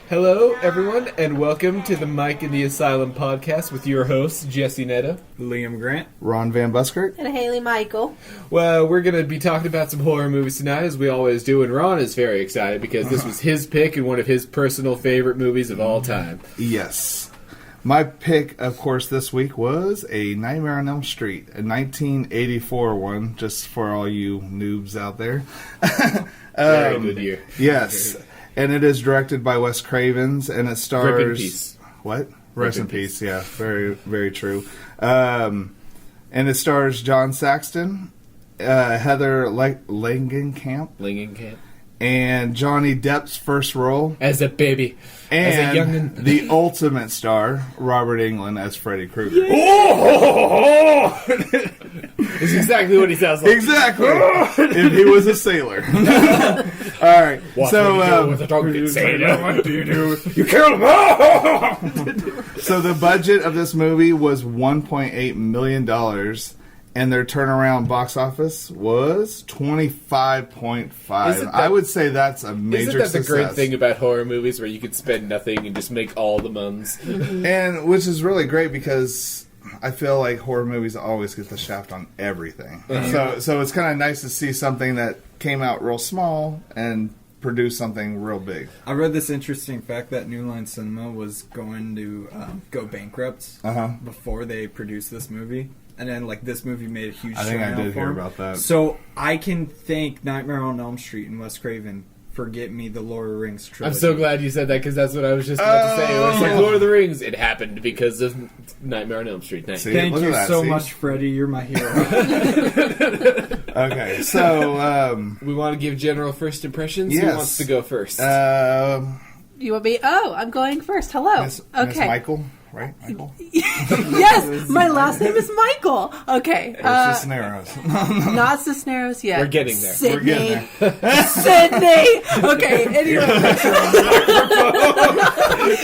Hello, everyone, and welcome to the Mike in the Asylum podcast with your hosts, Jesse Netta, Liam Grant, Ron Van Buskirk, and Haley Michael. Well, we're going to be talking about some horror movies tonight, as we always do, and Ron is very excited because this was his pick and one of his personal favorite movies of all time. Yes. My pick, of course, this week was A Nightmare on Elm Street, a 1984 one, just for all you noobs out there. Very good year. Yes. And it is directed by Wes Cravens, and it stars... Rip in peace. What? Rest in peace, yeah. Very, very true. And it stars John Saxon, Heather Langenkamp. And Johnny Depp's first role. As a baby. And as a youngin'. The ultimate star, Robert Englund as Freddy Krueger. Oh! It's exactly what he sounds like. Exactly. If he was a sailor. All right. What So, with a drunken sailor? What do you do? You kill him! Oh! So the budget of this movie was $1.8 million, and their turnaround box office was 25.5. I would say that's a major Isn't that the success. great thing about horror movies, where you could spend nothing and just make all the mums? And which is really great because I feel like horror movies always get the shaft on everything. So it's kind of nice to see something that came out real small and produce something real big. I read this interesting fact that New Line Cinema was going to go bankrupt before they produced this movie. And then, this movie made a huge I think I turnout did for hear him. about that. So I can thank Nightmare on Elm Street and Wes Craven for getting me the Lord of the Rings trilogy. I'm so glad you said that, because that's what I was just about to say. It was like Lord of the Rings. It happened because of Nightmare on Elm Street. Thank you. Thank Look you at that, so see? much, Freddie. You're my hero. Okay, so We want to give general first impressions. Yes. Who wants to go first? You want me? Oh, I'm going first. Hello. Miss Okay. Michael, right? Michael? Yes, my last name is Michael. Okay. Or Cisneros? Not Cisneros yet. We're getting there. Sydney. We're getting Sydney. Okay. Anyway,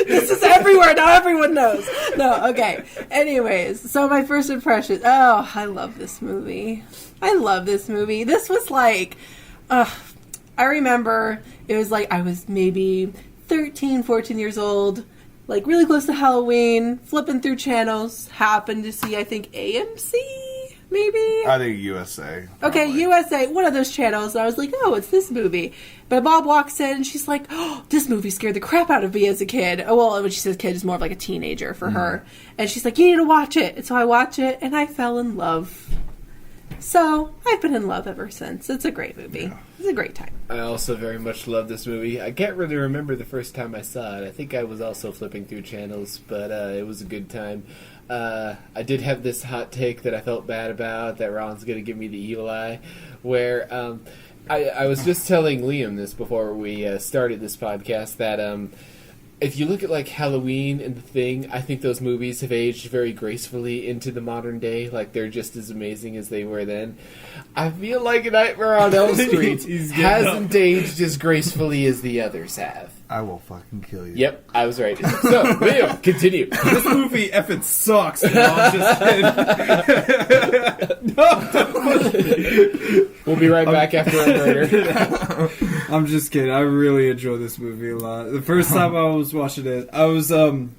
this is everywhere now. Everyone knows. No. Okay. Anyways, so my first impression. Oh, I love this movie. This was like, I remember it was like I was maybe 13, 14 years old. Like really close to Halloween, flipping through channels, happened to see, I think, AMC, maybe? I think USA. Okay, probably. USA, one of those channels. And I was like, oh, it's this movie. But Bob walks in and she's like, oh, this movie scared the crap out of me as a kid. Oh, well, when she says kid, it's more of like a teenager for her. And she's like, you need to watch it. And so I watch it and I fell in love. So I've been in love ever since. It's a great movie. Yeah. It's a great time. I also very much love this movie. I can't really remember the first time I saw it. I think I was also flipping through channels, but it was a good time. I did have this hot take that I felt bad about, that Ron's going to give me the evil eye, where I was just telling Liam this before we started this podcast, that if you look at like Halloween and The Thing, I think those movies have aged very gracefully into the modern day. Like, they're just as amazing as they were then. I feel like Nightmare on Elm Street hasn't aged as gracefully as the others have. I will fucking kill you. Yep, I was right. So, Liam, continue. This movie effing sucks. No, I'm just kidding. We'll be right back after a murder. I'm just kidding. I really enjoy this movie a lot. The first time I was watching it, I was going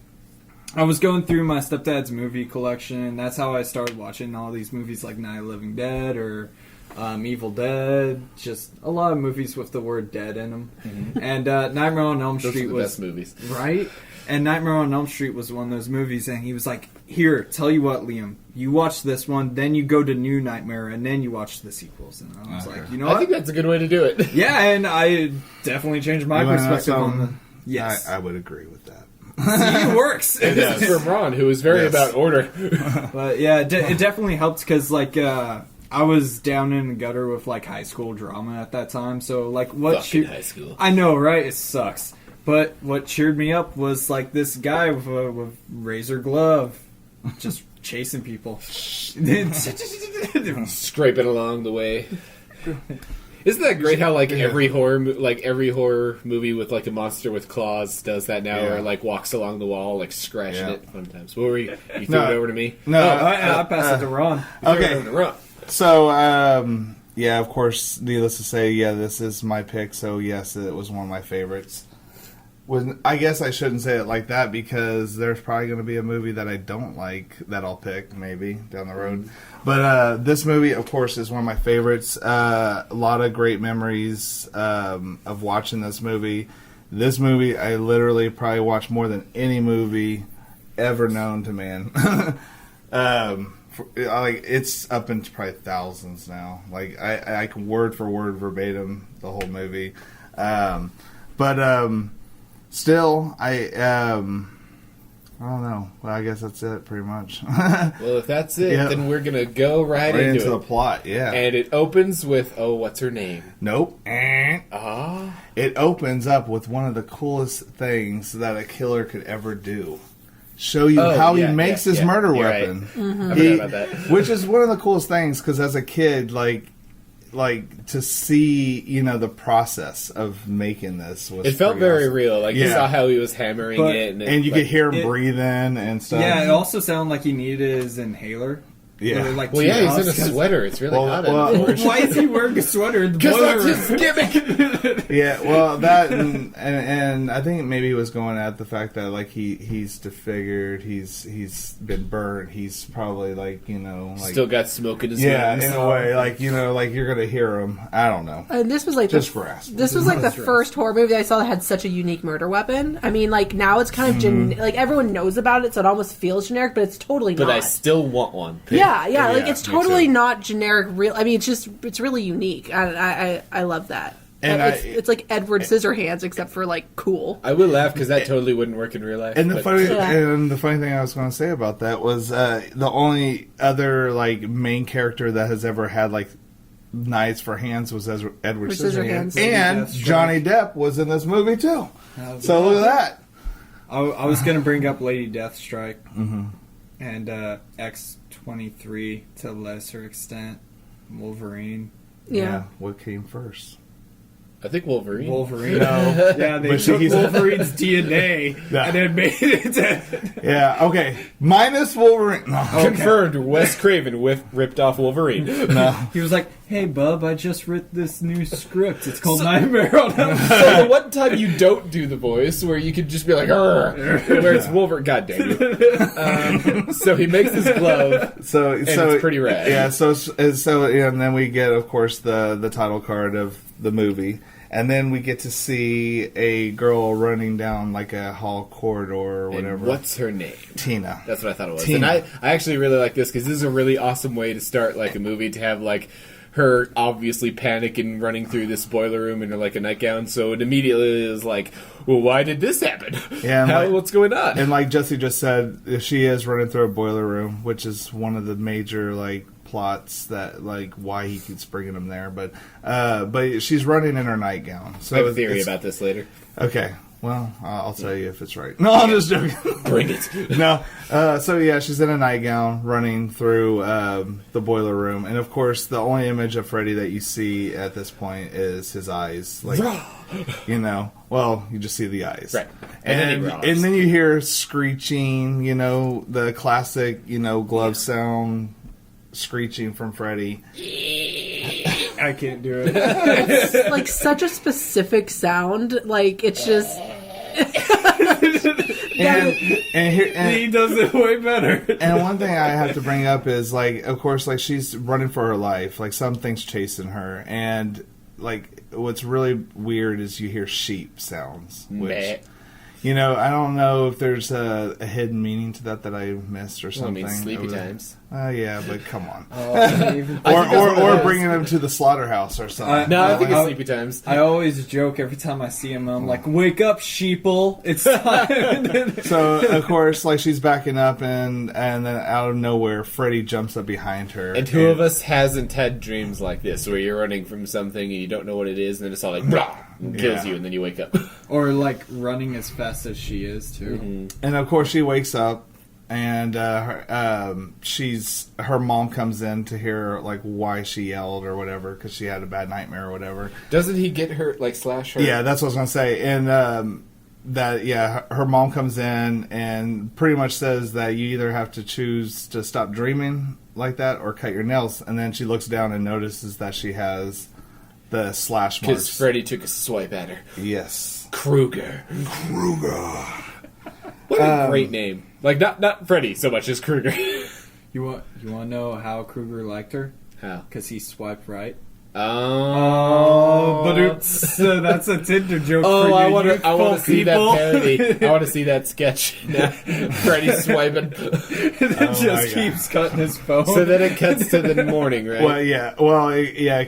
through my stepdad's movie collection, and that's how I started watching all these movies like Night of the Living Dead or Evil Dead. Just a lot of movies with the word dead in them. Mm-hmm. And Nightmare on Elm Street was was the best movies, right? And Nightmare on Elm Street was one of those movies, and he was like, "Here, tell you what, Liam, you watch this one, then you go to New Nightmare, and then you watch the sequels." And I was like, you know what? I think that's a good way to do it. Yeah, and I definitely changed my perspective on the... Yes. I would agree with that. See, it works. And this is from Ron, who is very about order. But yeah, it definitely helped because, like, I was down in the gutter with, like, high school drama at that time. So, like, Fucking high school. I know, right? It sucks. But what cheered me up was, like, this guy with a razor glove just chasing people. Scraping along the way. Isn't that great how every horror movie with like a monster with claws does that now, or like walks along the wall like scratching it sometimes. What were you threw it over to me? No, I passed it to Ron. Okay. To Ron. So, yeah, of course, needless to say, yeah, this is my pick. So, yes, it was one of my favorites. I guess I shouldn't say it like that because there's probably going to be a movie that I don't like that I'll pick maybe down the road. But this movie, of course, is one of my favorites. A lot of great memories of watching this movie. This movie, I literally probably watched more than any movie ever known to man. Like it's up into probably thousands now. Like I can word for word verbatim the whole movie. Still, I don't know. Well, I guess that's it, pretty much. Well, if that's it, then we're gonna go right into the it. plot. Yeah, And it opens with, oh, what's her name? nope. Ah, It opens up with one of the coolest things that a killer could ever do. Show you how he makes his murder You're weapon. right. I forgot about that. Which is one of the coolest things because as a kid, like to see, the process of making this was It felt pretty very awesome. real. Like you Yeah. saw how he was hammering But- it, And you like, could hear him it- breathing and stuff. Yeah, it also sounded like he needed his inhaler. Yeah. Or, like, well, two yeah, he's in a puffs. sweater. It's really Well, hot. well, Why is he wearing a sweater in the Because boiler that's room? his gimmick. Yeah, well, that and I think maybe he was going at the fact that like he's disfigured, he's been burned, he's probably like Still got smoke in his yeah, lungs. in a way like like you're gonna hear him. I don't know. And this was like Just grasp. This was like the Just grasp. first horror movie I saw that had such a unique murder weapon. I mean, like now it's kind of like everyone knows about it, so it almost feels generic, but it's totally But not. I still want one. yeah, like Yeah, it's me totally too. not generic. Real. I mean, it's really unique. I love that. And it's like Edward Scissorhands, except for like cool. I would laugh because that totally wouldn't work in real life. And the but- funny Yeah. and the funny thing I was going to say about that was the only other like main character that has ever had like knives for hands was Edward For Scissorhands, Scissorhands. and Deathstroke. Johnny Depp was in this movie too. So look at that. I was going to bring up Lady Deathstrike and X-23 to a lesser extent. Wolverine. Yeah. What came first? I think Wolverine. Wolverine. No. Yeah, they But took he's- Wolverine's DNA Yeah. and then made it. Yeah. Okay. Minus Wolverine. No. Confirmed. Wes Craven ripped off Wolverine. No. He was like, "Hey, bub, I just wrote this new script. It's called Nightmare on Elm Street." So the one time you don't do the voice, where you could just be like, "Arr," where it's Wolverine. God dang it! So he makes this glove. So it's pretty rad. Yeah. So and then we get, of course, the title card of the movie. And then we get to see a girl running down like a hall corridor or whatever. And what's her name? Tina? That's what I thought it was. Tina. And I actually really like this because this is a really awesome way to start like a movie, to have like her obviously panicking running through this boiler room in like a nightgown. So it immediately is like, well, why did this happen? Yeah, and what's going on? And like Jesse just said, she is running through a boiler room, which is one of the major like plots that like why he keeps bringing them there. But she's running in her nightgown. So I have a theory it's- about this later. Okay. Well, I'll tell you if it's right. No, I'm just joking. Bring it. No. So yeah, she's in a nightgown running through the boiler room, and of course, the only image of Freddy that you see at this point is his eyes. Like, well, you just see the eyes, Right. And then he then you hear screeching. The classic, glove sound screeching from Freddy. I can't do it. It's like such a specific sound. Like it's just. He does it way better. And one thing I have to bring up is, like, of course, like, she's running for her life. Like, something's chasing her. And, like, what's really weird is you hear sheep sounds. Which, Meh. I don't know if there's a hidden meaning to that I missed or Well, I something. mean, sleepy over there. times. Yeah, but come on. what it is. Bringing them to the slaughterhouse or something. No, I think it's I- sleepy times. I always joke every time I see him. I'm like, "Wake up, sheeple! It's time." So, of course, like, she's backing up, and then out of nowhere, Freddy jumps up behind her. And who of us hasn't had dreams like this, where you're running from something and you don't know what it is, and then it's all like, "Brah," and kills Yeah. you, and then you wake up. Or like running as fast as she is too. And of course, she wakes up, and her mom comes in to hear like why she yelled or whatever because she had a bad nightmare or whatever. Doesn't he get hurt, like slash her? Yeah, that's what I was gonna say. And her mom comes in and pretty much says that you either have to choose to stop dreaming like that or cut your nails. And then she looks down and notices that she has the slash Because marks. Freddy took a swipe at her. Yes. Krueger. Kruger. What a great name. Like, not Freddy so much as Krueger. You want to know how Krueger liked her? How? Because he swiped right. Oh, but oops, that's a Tinder joke. Oh, for you I want youthful to see people. that parody. I want to see that sketch. Now, Freddy swiping. It my just God. keeps cutting his phone. So then it cuts to the morning, right? Well, yeah. Well, yeah.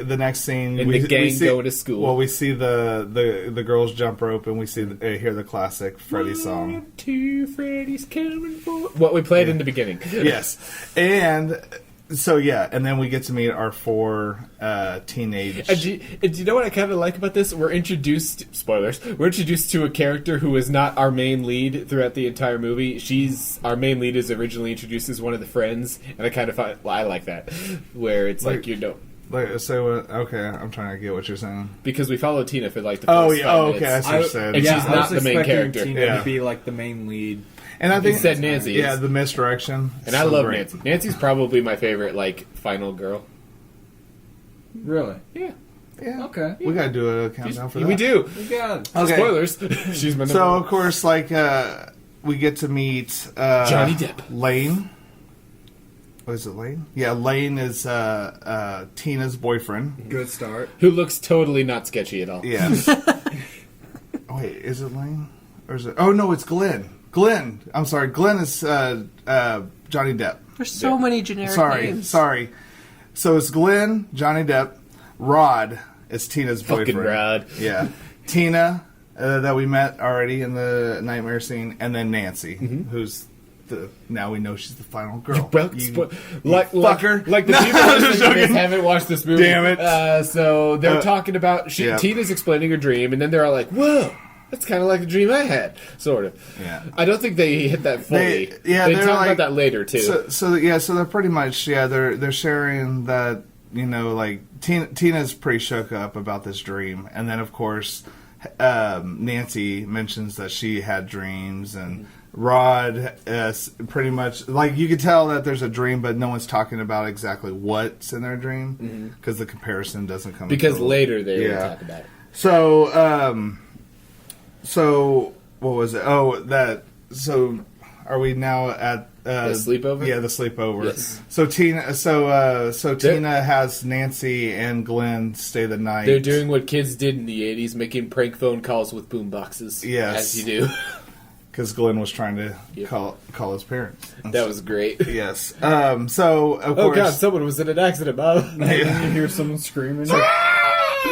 The next scene, And the gang going to school. Well, we see the girls jump rope, and we see hear the classic Freddy song. 1, 2, Freddy's coming for. What we played in the beginning. Yes, and so yeah, and then we get to meet our 4 teenage. And do you know what I kind of like about this? We're introduced, spoilers, we're introduced to a character who is not our main lead throughout the entire movie. Our main lead is originally introduced as one of the friends, and I kind of find, I like that, where it's like, you don't, Like, so okay, I'm trying to get what you're saying. because we follow Tina for like the Oh first yeah, 5 okay, I minutes. see what you're saying. And she's I not was the main expecting character. Tina Yeah. to be like the main lead. And I think Instead, Nancy is. Yeah, the misdirection. And I So love great. Nancy. Nancy's probably my favorite, like, final girl. Really? Yeah. Yeah. Okay. We gotta do a countdown for that. We do. You got it. Okay. Spoilers. She's my number So one. of course, like we get to meet Johnny Depp. Lane. What is it, Lane? Yeah, Lane is Tina's boyfriend. Good start. Who looks totally not sketchy at all. Yes. Wait, is it Lane? Or is it? Oh no, it's Glenn. Glenn. I'm sorry. Glenn is Johnny Depp. There's so many generic names. Sorry. So it's Glenn, Johnny Depp, Rod is Tina's Fucking boyfriend. Rod. Yeah. Tina, that we met already in the nightmare scene, and then Nancy, who's now we know she's the final girl. Well, like fucker. like the No, people I'm just listening to this joking. haven't watched this movie. Damn it. So they're talking about yeah. Tina's explaining her dream, and then they're all like, "Whoa, that's kind of like the dream I had." Sort of. Yeah. I don't think they hit that fully. They they they're talk like- about that later too. So they're pretty much they're sharing that, you know, like Tina's pretty shook up about this dream, and then of course Nancy mentions that she had dreams, and Rod pretty much like you could tell that there's a dream, but no one's talking about exactly what's in their dream because the comparison doesn't come because until- later they will Yeah. talk about it. So what was it? Oh, that. So are we now at The sleepover? Yeah, the sleepover. Yes. So Tina has Nancy and Glenn stay the night. They're doing what kids did in the 80s, making prank phone calls with boom boxes. Yes. As you do. because Glenn was trying to Yep. call his parents. That was great. Yes. So of Oh course. god, someone was in an accident, Bob. And you hear someone screaming.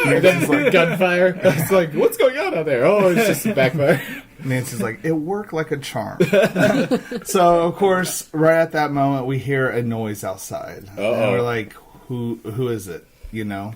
And then it's like gunfire. It's like, what's going on out there? Oh, it's just a backfire. Nancy's like, it worked like a charm. So, of course, right at that moment, we hear a noise outside. Uh-oh. And we're like, who is it? You know?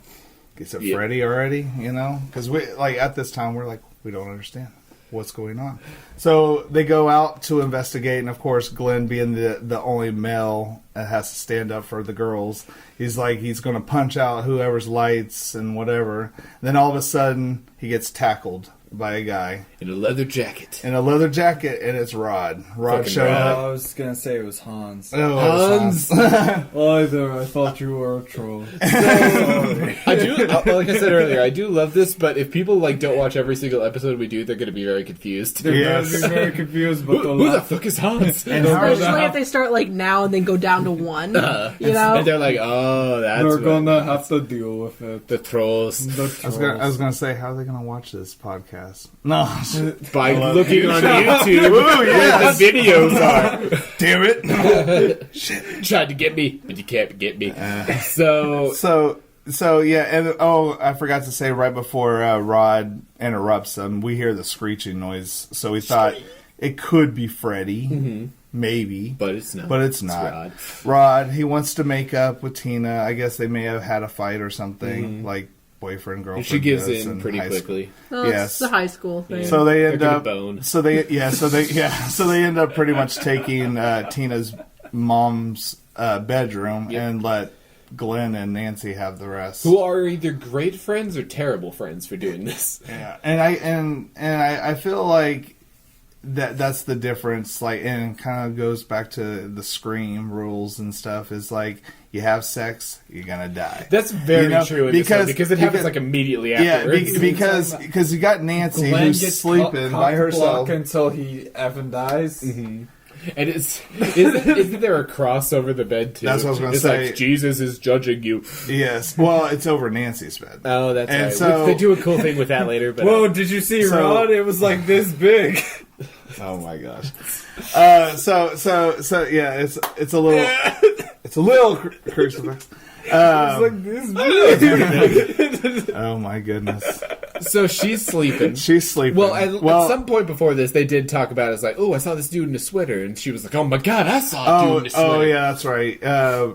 Is it Yeah. Freddy already? You know? Because we, like, at this time, we're like, we don't understand what's going on. So they go out to investigate, and of course, Glenn, being the only male that has to stand up for the girls, he's like, he's going to punch out whoever's lights and whatever. Then all of a sudden, he gets tackled by a guy In a leather jacket. in a leather jacket, and it's Rod. Rod Fucking showed Rod. up. I was gonna say it was Hans. Oh, it was Hans. Either I thought you were a troll. I do, like I said earlier, I do love this, but if people like don't watch every single episode we do, they're going to be very confused. They're Yes. gonna be very confused, but they'll Who the laugh. fuck is Hans? And how- Especially if they start like now and then go down to one. You know? And they're like, oh, that's They're what- gonna have to deal with it. the trolls. The I was gonna say, how are they gonna watch this podcast? No, By looking on YouTube Ooh, where yes. the videos are. damn it. Tried to get me, but you can't get me. So, So yeah, and I forgot to say right before Rod interrupts them, we hear the screeching noise. So we thought it could be Freddy, maybe, but it's not. but it's not. Rod. Rod, he wants to make up with Tina. I guess they may have had a fight or something, like boyfriend girlfriend. She gives does in pretty high school. quickly. Well, Yes. it's the high school thing. So they end They're gonna up bone. so they end up pretty much taking Tina's mom's bedroom and let Glenn and Nancy have the rest. Who are either great friends or terrible friends for doing this. Yeah, and I feel like that's the difference. Like, and it kind of goes back to the Scream rules and stuff. Is like you have sex, you're gonna die. That's very You know, true in this one, because it happens because- like immediately Yeah, afterwards. because you got Nancy Glenn who's gets sleeping by herself. until he effing dies. And isn't there a cross over the bed too? That's what I was gonna it's say. Like Jesus is judging you. Yes, well, it's over Nancy's bed. Oh, that's And right. so- They do a cool thing with that later. But Whoa, did you see So- Rod? It was like this big. Oh my gosh. So yeah, it's a little crucifix. Like this big. Oh my goodness. so she's sleeping. She's sleeping. Well, at some point before this, they did talk about it. It's like, oh, I saw this dude in a sweater, and she was like, oh my god, I saw a dude in a sweater. oh yeah, that's right.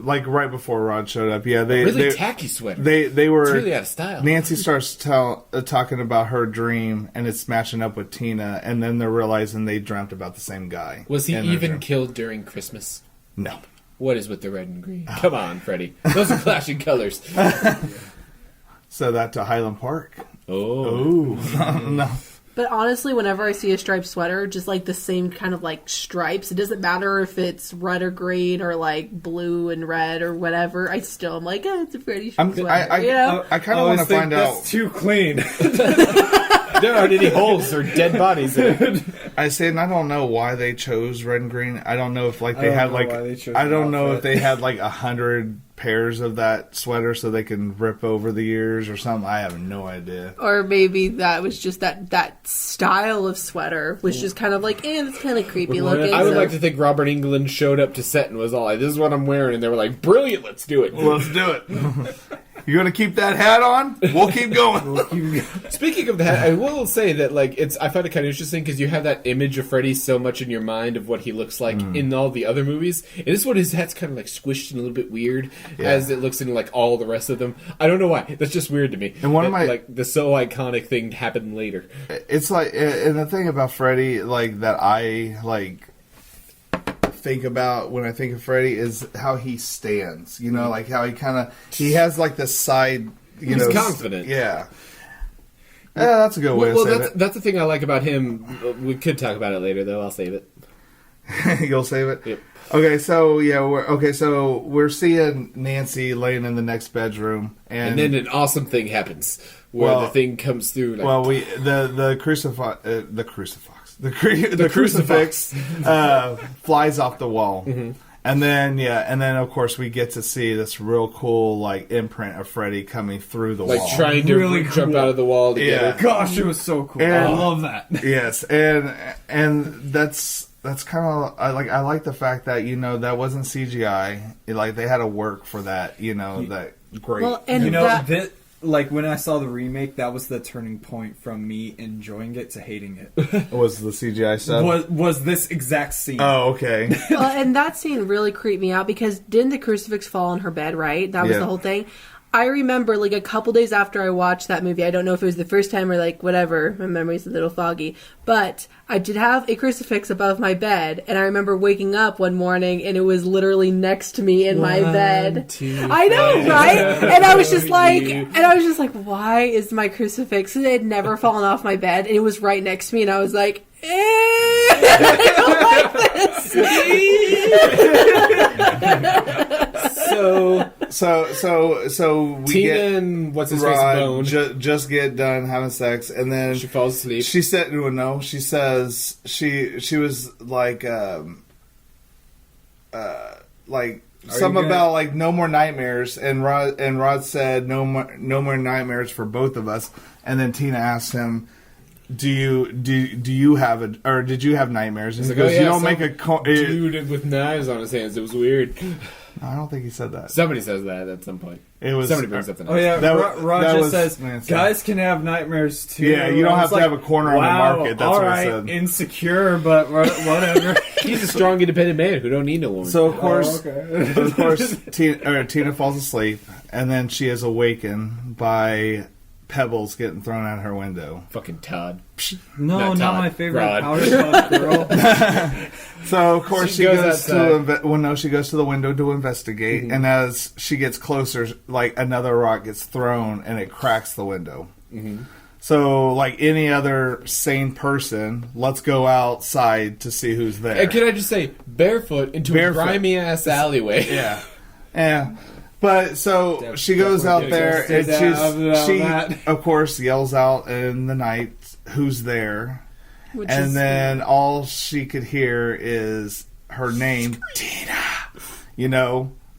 Like right before Rod showed up. Yeah, Really tacky sweater. they were it's really out of style. Nancy starts talking about her dream, and it's matching up with Tina, and then they're realizing they dreamt about the same guy. Was he in their even dream. killed during Christmas? No. What is with the red and green? Come on, Freddy. Those are clashing colors. So that to Highland Park. Oh. Ooh, no. But honestly, whenever I see a striped sweater, just like the same kind of like stripes, it doesn't matter if it's red or green or like blue and red or whatever. I still am like, it's a pretty sweater. I kind of want to find out. That's too clean. There aren't any holes or dead bodies in it. I say, and I don't know why they chose red and green. I don't know if like they don't had know like why they chose I the don't know if outfit. they had like 100 pairs of that sweater so they can rip over the ears or something. I have no idea. Or maybe that was just that style of sweater was just kind of like, it's kind of creepy looking. I would so- like to think Robert Englund showed up to set and was all like, this is what I'm wearing. And they were like, brilliant, let's do it. Let's do it. You're gonna keep that hat on? We'll keep going. Speaking of that, I will say that like I find it kind of interesting because you have that image of Freddy so much in your mind of what he looks like in all the other movies, and this one his hat's kind of like squished and a little bit weird as it looks in like all the rest of them. I don't know why. That's just weird to me. And one of That, my- like the so iconic thing happened later. It's like, and the thing about Freddy, like that I like think about when I think of Freddy is how he stands. You know, like how he has like this side. You He's know, confident. Yeah. Yeah, that's a good way Well, to say that's the thing I like about him. We could talk about it later, though. I'll save it. it. You'll save it. Yep. Okay, so yeah, we're seeing Nancy laying in the next bedroom, And then an awesome thing happens where Well- the thing comes through. Like, well, the crucifix flies off the wall, and then of course we get to see this real cool like imprint of Freddy coming through the like wall. trying to Really jump cool. out of the wall to Yeah. get her. Gosh, it was so cool. And- I love that. Yes, and that's kind of I like the fact that that wasn't CGI. Like they had to work for that. That great. Well, and You know, that, like when I saw the remake, that was the turning point from me enjoying it to hating it. was the CGI stuff. was this exact scene? Oh, okay. well, and that scene really creeped me out because didn't the crucifix fall on her bed, right? That was Yeah. the whole thing. I remember like a couple days after I watched that movie, I don't know if it was the first time or like whatever, my memory's a little foggy, but I did have a crucifix above my bed, and I remember waking up one morning and it was literally next to me in my bed. I know, right? And I was just like, why is my crucifix? And it had never fallen off my bed, and it was right next to me, and I was like, I don't like this. So we Tina get and what's his face Rod Bone. just get done having sex, and then She falls asleep. she said, "No." She says she was like something gonna- about like no more nightmares, and Rod said no more nightmares for both of us, and then Tina asked him. Do you have or did you have nightmares? And he He's like, goes, "Oh, yeah, you don't some make a dude with knives on his hands. It was weird. I don't think he said that. Somebody says that at some point. It was Somebody brings up the Oh knives. yeah, That Rod that just was says Nancy. guys can have nightmares too. Yeah, you don't I have was to have a corner on the wow, market. That's all what I right, said. insecure, but whatever. He's a strong, independent man who don't need no woman. So of course, okay. of course, Tina falls asleep, and then she is awakened by pebbles getting thrown out her window. Fucking Todd. No, Not not Todd. my favorite Rod. powder puff girl. So of course She she goes goes outside. she goes to the window to investigate, Mm-hmm. and as she gets closer, like another rock gets thrown and it cracks the window. Mm-hmm. So, like any other sane person, let's go outside to see who's there. And can I just say, barefoot into Barefoot. a grimy ass alleyway. Yeah. Yeah. But so she goes out there and she of course yells out in the night, "Who's there?" Which And is, then all she could hear is her name, Tina,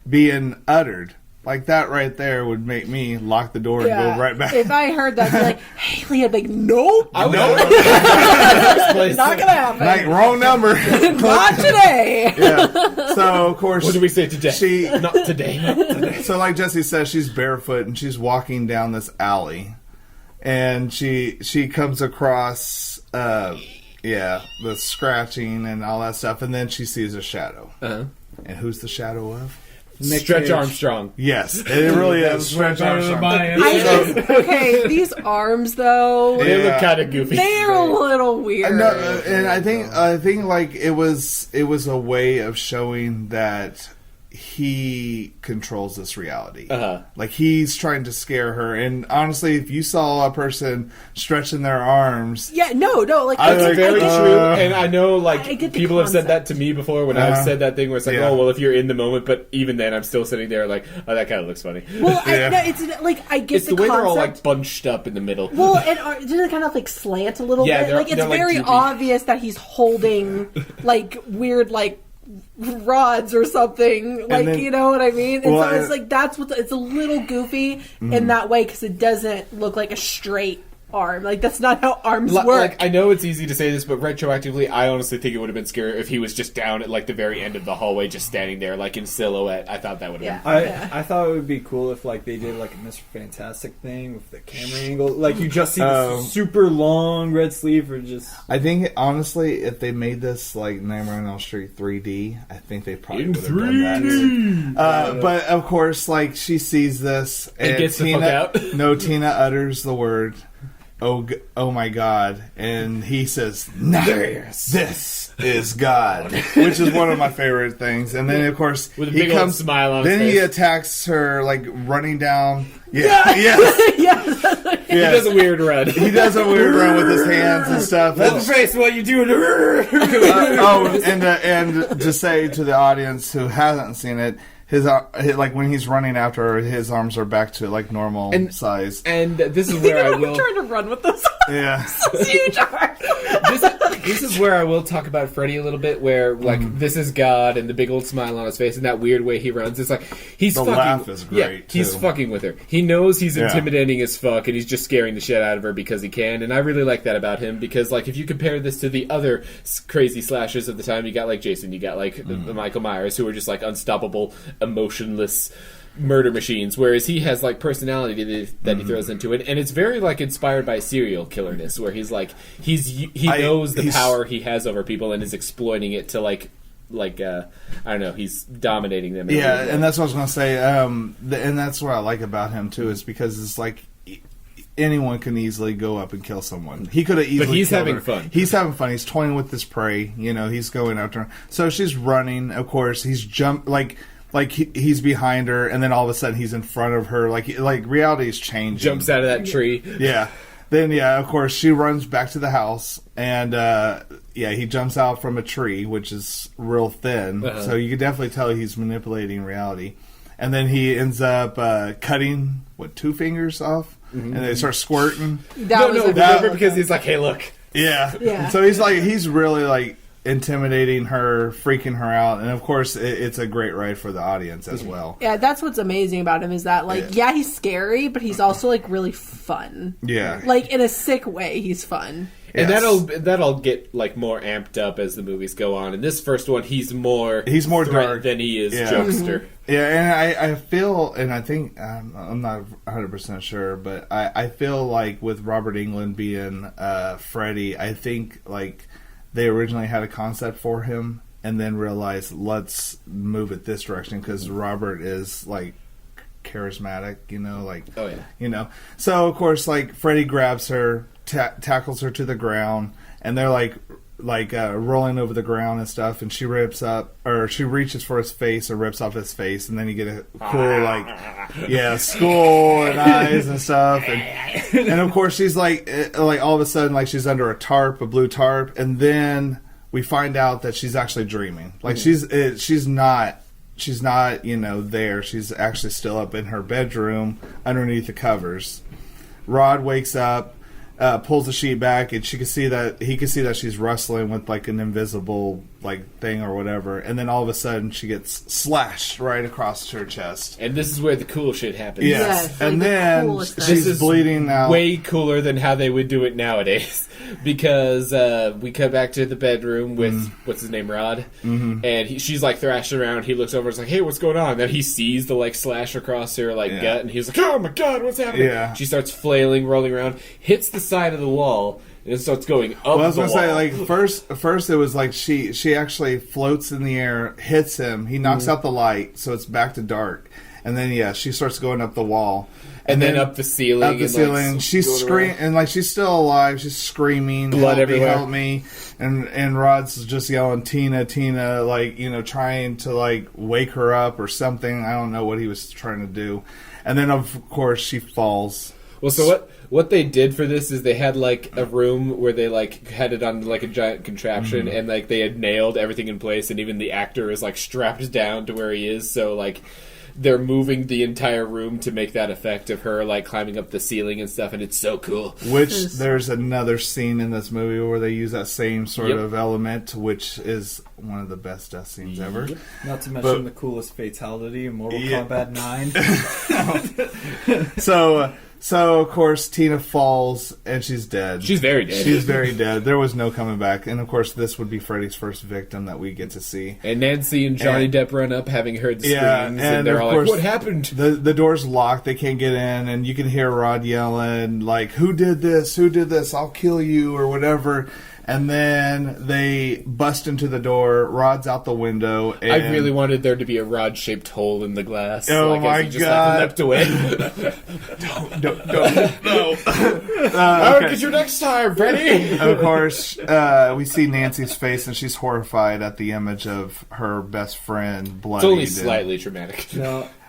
being uttered. Like that right there would make me lock the door and go right back. If I heard that, I'd be like, Haley, I'd be like, nope. I would Not gonna happen. Like, wrong number. Not today. Yeah. So of course, What do we say today? She Not today. Not today. So like Jesse says, she's barefoot and she's walking down this alley, and she comes across the scratching and all that stuff, and then she sees a shadow. Uh-huh. And who's the shadow of? Stretch Cage. Armstrong. Yes, it really is. Stretch Armstrong. Okay, these arms though, They Yeah. look kind of goofy. they're a little weird. No, and I think like it was a way of showing that he controls this reality. Uh-huh. Like he's trying to scare her. And honestly, if you saw a person stretching their arms, Yeah, no, like I That's like, very get- true, and I know I like get the people have said that concept. to me before when I've said that thing where it's like, Yeah. oh well, if you're in the moment, but even then, I'm still sitting there like, oh, that kind of looks funny. Well, Yeah. no, it's like I get It's the way concept. they're all like bunched up in the middle. Well, and doesn't it kind of like slant a little Yeah, bit? they're- Like it's they're, like, very droopy. obvious that he's holding like weird like rods or something. Like then- you know what I mean? And Well, so it's like that's what it's a little goofy in that way because it doesn't look like a straight arm. Like that's not how arms work. Like I know it's easy to say this, but retroactively, I honestly think it would have been scarier if he was just down at like the very end of the hallway, just standing there, like in silhouette. I thought that would have Yeah. I thought it would be cool if like they did like a Mr. Fantastic thing with the camera angle, like you just see the super long red sleeve, or just I think honestly, if they made this like Nightmare on Elm Street 3D, I think they probably In would have done that. But of course, like she sees this and gets the Tina, fuck out. No, Tina utters the word, "Oh my God," and he says, "Nah, this is God," which is one of my favorite things. And then of course With a he big old comes, smile on then his he face. attacks her like running down. Yeah, yes, yeah, He does a weird run. He does a weird run with his hands and stuff. And- face. What you doing? and to say to the audience who hasn't seen it, his like when he's running after her, his arms are back to like normal size. And this is where I I'm will. trying to run with those Yeah, huge arms. This is where I will talk about Freddy a little bit. Where like this is God and the big old smile on his face and that weird way he runs. It's like he's The fucking. laugh is great, Yeah, he's too. fucking with her. He knows he's Yeah. intimidating as fuck, and he's just scaring the shit out of her because he can. And I really like that about him because like if you compare this to the other crazy slashers of the time, you got like Jason, you got like the Michael Myers, who are just like unstoppable, emotionless murder machines, whereas he has like personality that he throws into it, and it's very like inspired by serial killerness, where he's like he knows the he's- power he has over people and is exploiting it to like I don't know, he's dominating them. in a yeah, weird way. and that's what I was gonna say. And that's what I like about him too, is because it's like anyone can easily go up and kill someone. He could have easily. he's killed having her. fun. He's having fun. He's toying with this prey. He's going after her. So she's running. Of course, he's he's behind her, and then all of a sudden he's in front of her. Like reality is changing. jumps out of that tree. Yeah. Then of course she runs back to the house, and he jumps out from a tree, which is real thin. Uh-huh. So you can definitely tell he's manipulating reality. And then he ends up cutting 2 fingers off, and they start squirting. That was a Remember because he's like, hey, look. Yeah. Yeah. So he's really like intimidating her, freaking her out, and of course it's a great ride for the audience as well. Yeah, that's what's amazing about him is that like yeah he's scary, but he's also like really fun. Yeah. Like in a sick way, he's fun. And Yes. that'll get like more amped up as the movies go on. In this first one, he's more threat dark than he is Yeah. jokester. Yeah, and I feel, and I think, I'm not 100% sure, but I feel like with Robert Englund being Freddy, I think like they originally had a concept for him and then realized, let's move it this direction because Robert is like charismatic, Oh yeah. So of course, like Freddy grabs her, tackles her to the ground, and they're like rolling over the ground and stuff, and she reaches for his face or rips off his face, and then you get a cool skull and eyes and stuff, and of course she's like all of a sudden like she's under a blue tarp, and then we find out that she's actually dreaming. Like she's not she's not, there. She's actually still up in her bedroom underneath the covers. Rod wakes up, pulls the sheet back, and he can see that she's wrestling with like an invisible like thing or whatever. And then all of a sudden, she gets slashed right across her chest. And this is where the cool shit happens. Yes, Yes, and like the then coolest thing. she's This is bleeding out. Way cooler than how they would do it nowadays. Because we come back to the bedroom with, what's his name, Rod? Mm-hmm. And she's like thrashing around. He looks over and is like, hey, what's going on? And then he sees the like slash across her like gut. And he's like, oh my god, what's happening? Yeah. She starts flailing, rolling around, hits the side of the wall, and it starts going up Well, I was the gonna wall. say, like first it was like she actually floats in the air, hits him, he knocks out the light, so it's back to dark, and then she starts going up the wall, and then up the ceiling. Up the and, ceiling, like, she's going screaming, around. and like she's still alive, she's screaming, Blood everywhere. help me, and Rod's just yelling, Tina, Tina, like trying to like wake her up or something. I don't know what he was trying to do, and then of course she falls. Well, so what they did for this is they had like a room where they like had it on like a giant contraption, and like they had nailed everything in place, and even the actor is like strapped down to where he is. So like they're moving the entire room to make that effect of her like climbing up the ceiling and stuff, and it's so cool. Which there's another scene in this movie where they use that same sort of element, which is one of the best death scenes ever. Not to mention the coolest fatality in Mortal Kombat 9. So of course Tina falls and she's dead. She's very dead. She's very dead. There was no coming back. And of course this would be Freddy's first victim that we get to see. And Nancy and Johnny Depp run up, having heard the screams, and they're of all course, like, "What happened?" The door's locked. They can't get in, and you can hear Rod yelling like, "Who did this? Who did this? I'll kill you," or whatever. And then they bust into the door. Rod's out the window. And I really wanted there to be a rod-shaped hole in the glass. Oh like, my as he just, God. Like, leapt away. don't no. Because your next time, Freddy. Of course, we see Nancy's face, and she's horrified at the image of her best friend bloodied. It's only and- slightly traumatic.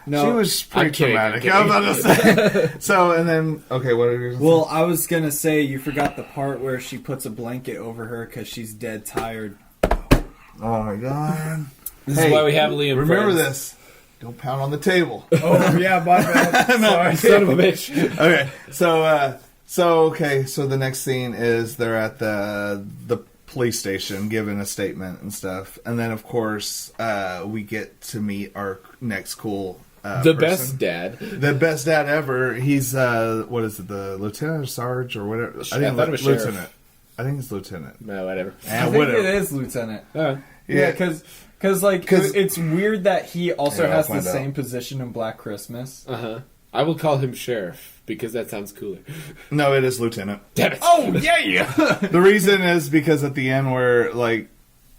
No, She was pretty I'm kidding, traumatic. I'm I'm about to say. So, and then, okay, what are you going to well, I was gonna say you forgot the part where she puts a blanket over her because she's dead tired. Oh, my God. This is why we have Liam. Remember friends. this. Don't pound on the table. Oh yeah, my bad. Sorry. Son of a bitch. Okay, so the next scene is they're at the police station giving a statement and stuff, and then of course we get to meet our next cool The person. best dad. The best dad ever. He's what is it, the lieutenant or sarge or whatever? I thought it was lieutenant. sheriff. I think it's lieutenant. No, whatever. I think whatever. it is Lieutenant. Oh. Yeah, because it's weird that he also Yeah, I'll has the find out. same position in Black Christmas. Uh-huh. I will call him sheriff because that sounds cooler. No, it is lieutenant. Damn it. Oh yeah. The reason is because at the end we're like,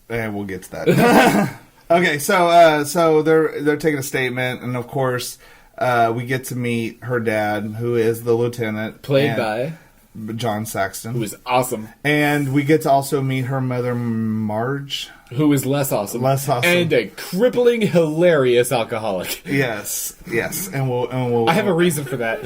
we'll get to that. Okay, so they're taking a statement, and of course we get to meet her dad, who is the lieutenant, Played and by... John Saxton, Who is awesome. and we get to also meet her mother, Marge. Who is less awesome. Less awesome. And a crippling, hilarious alcoholic. Yes, and we'll. I have a reason for that.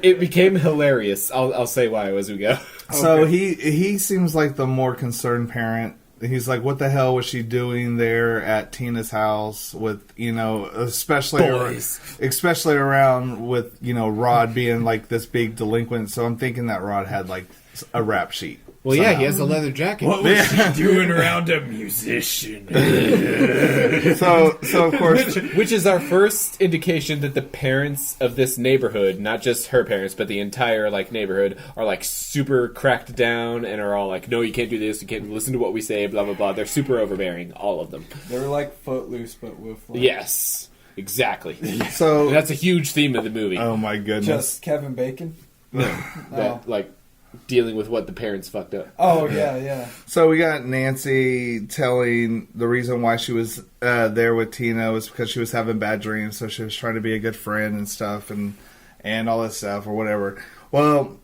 it became hilarious. I'll say why as we go. So he seems like the more concerned parent. He's like, what the hell was she doing there at Tina's house with, especially Boys. especially around with, Rod being like this big delinquent. So I'm thinking that Rod had like a rap sheet. Well, yeah, he has a leather jacket. What was she doing around a musician? So of course, Which is our first indication that the parents of this neighborhood, not just her parents, but the entire neighborhood, are super cracked down and are all like, "No, you can't do this. You can't listen to what we say." Blah blah blah. They're super overbearing, all of them. They were like Footloose, but with Yes, exactly. so And that's a huge theme of the movie. oh my goodness. just Kevin Bacon. That dealing with what the parents fucked up. Oh yeah. So we got Nancy telling the reason why she was there with Tina was because she was having bad dreams, so she was trying to be a good friend and stuff, and all this stuff or whatever. Well,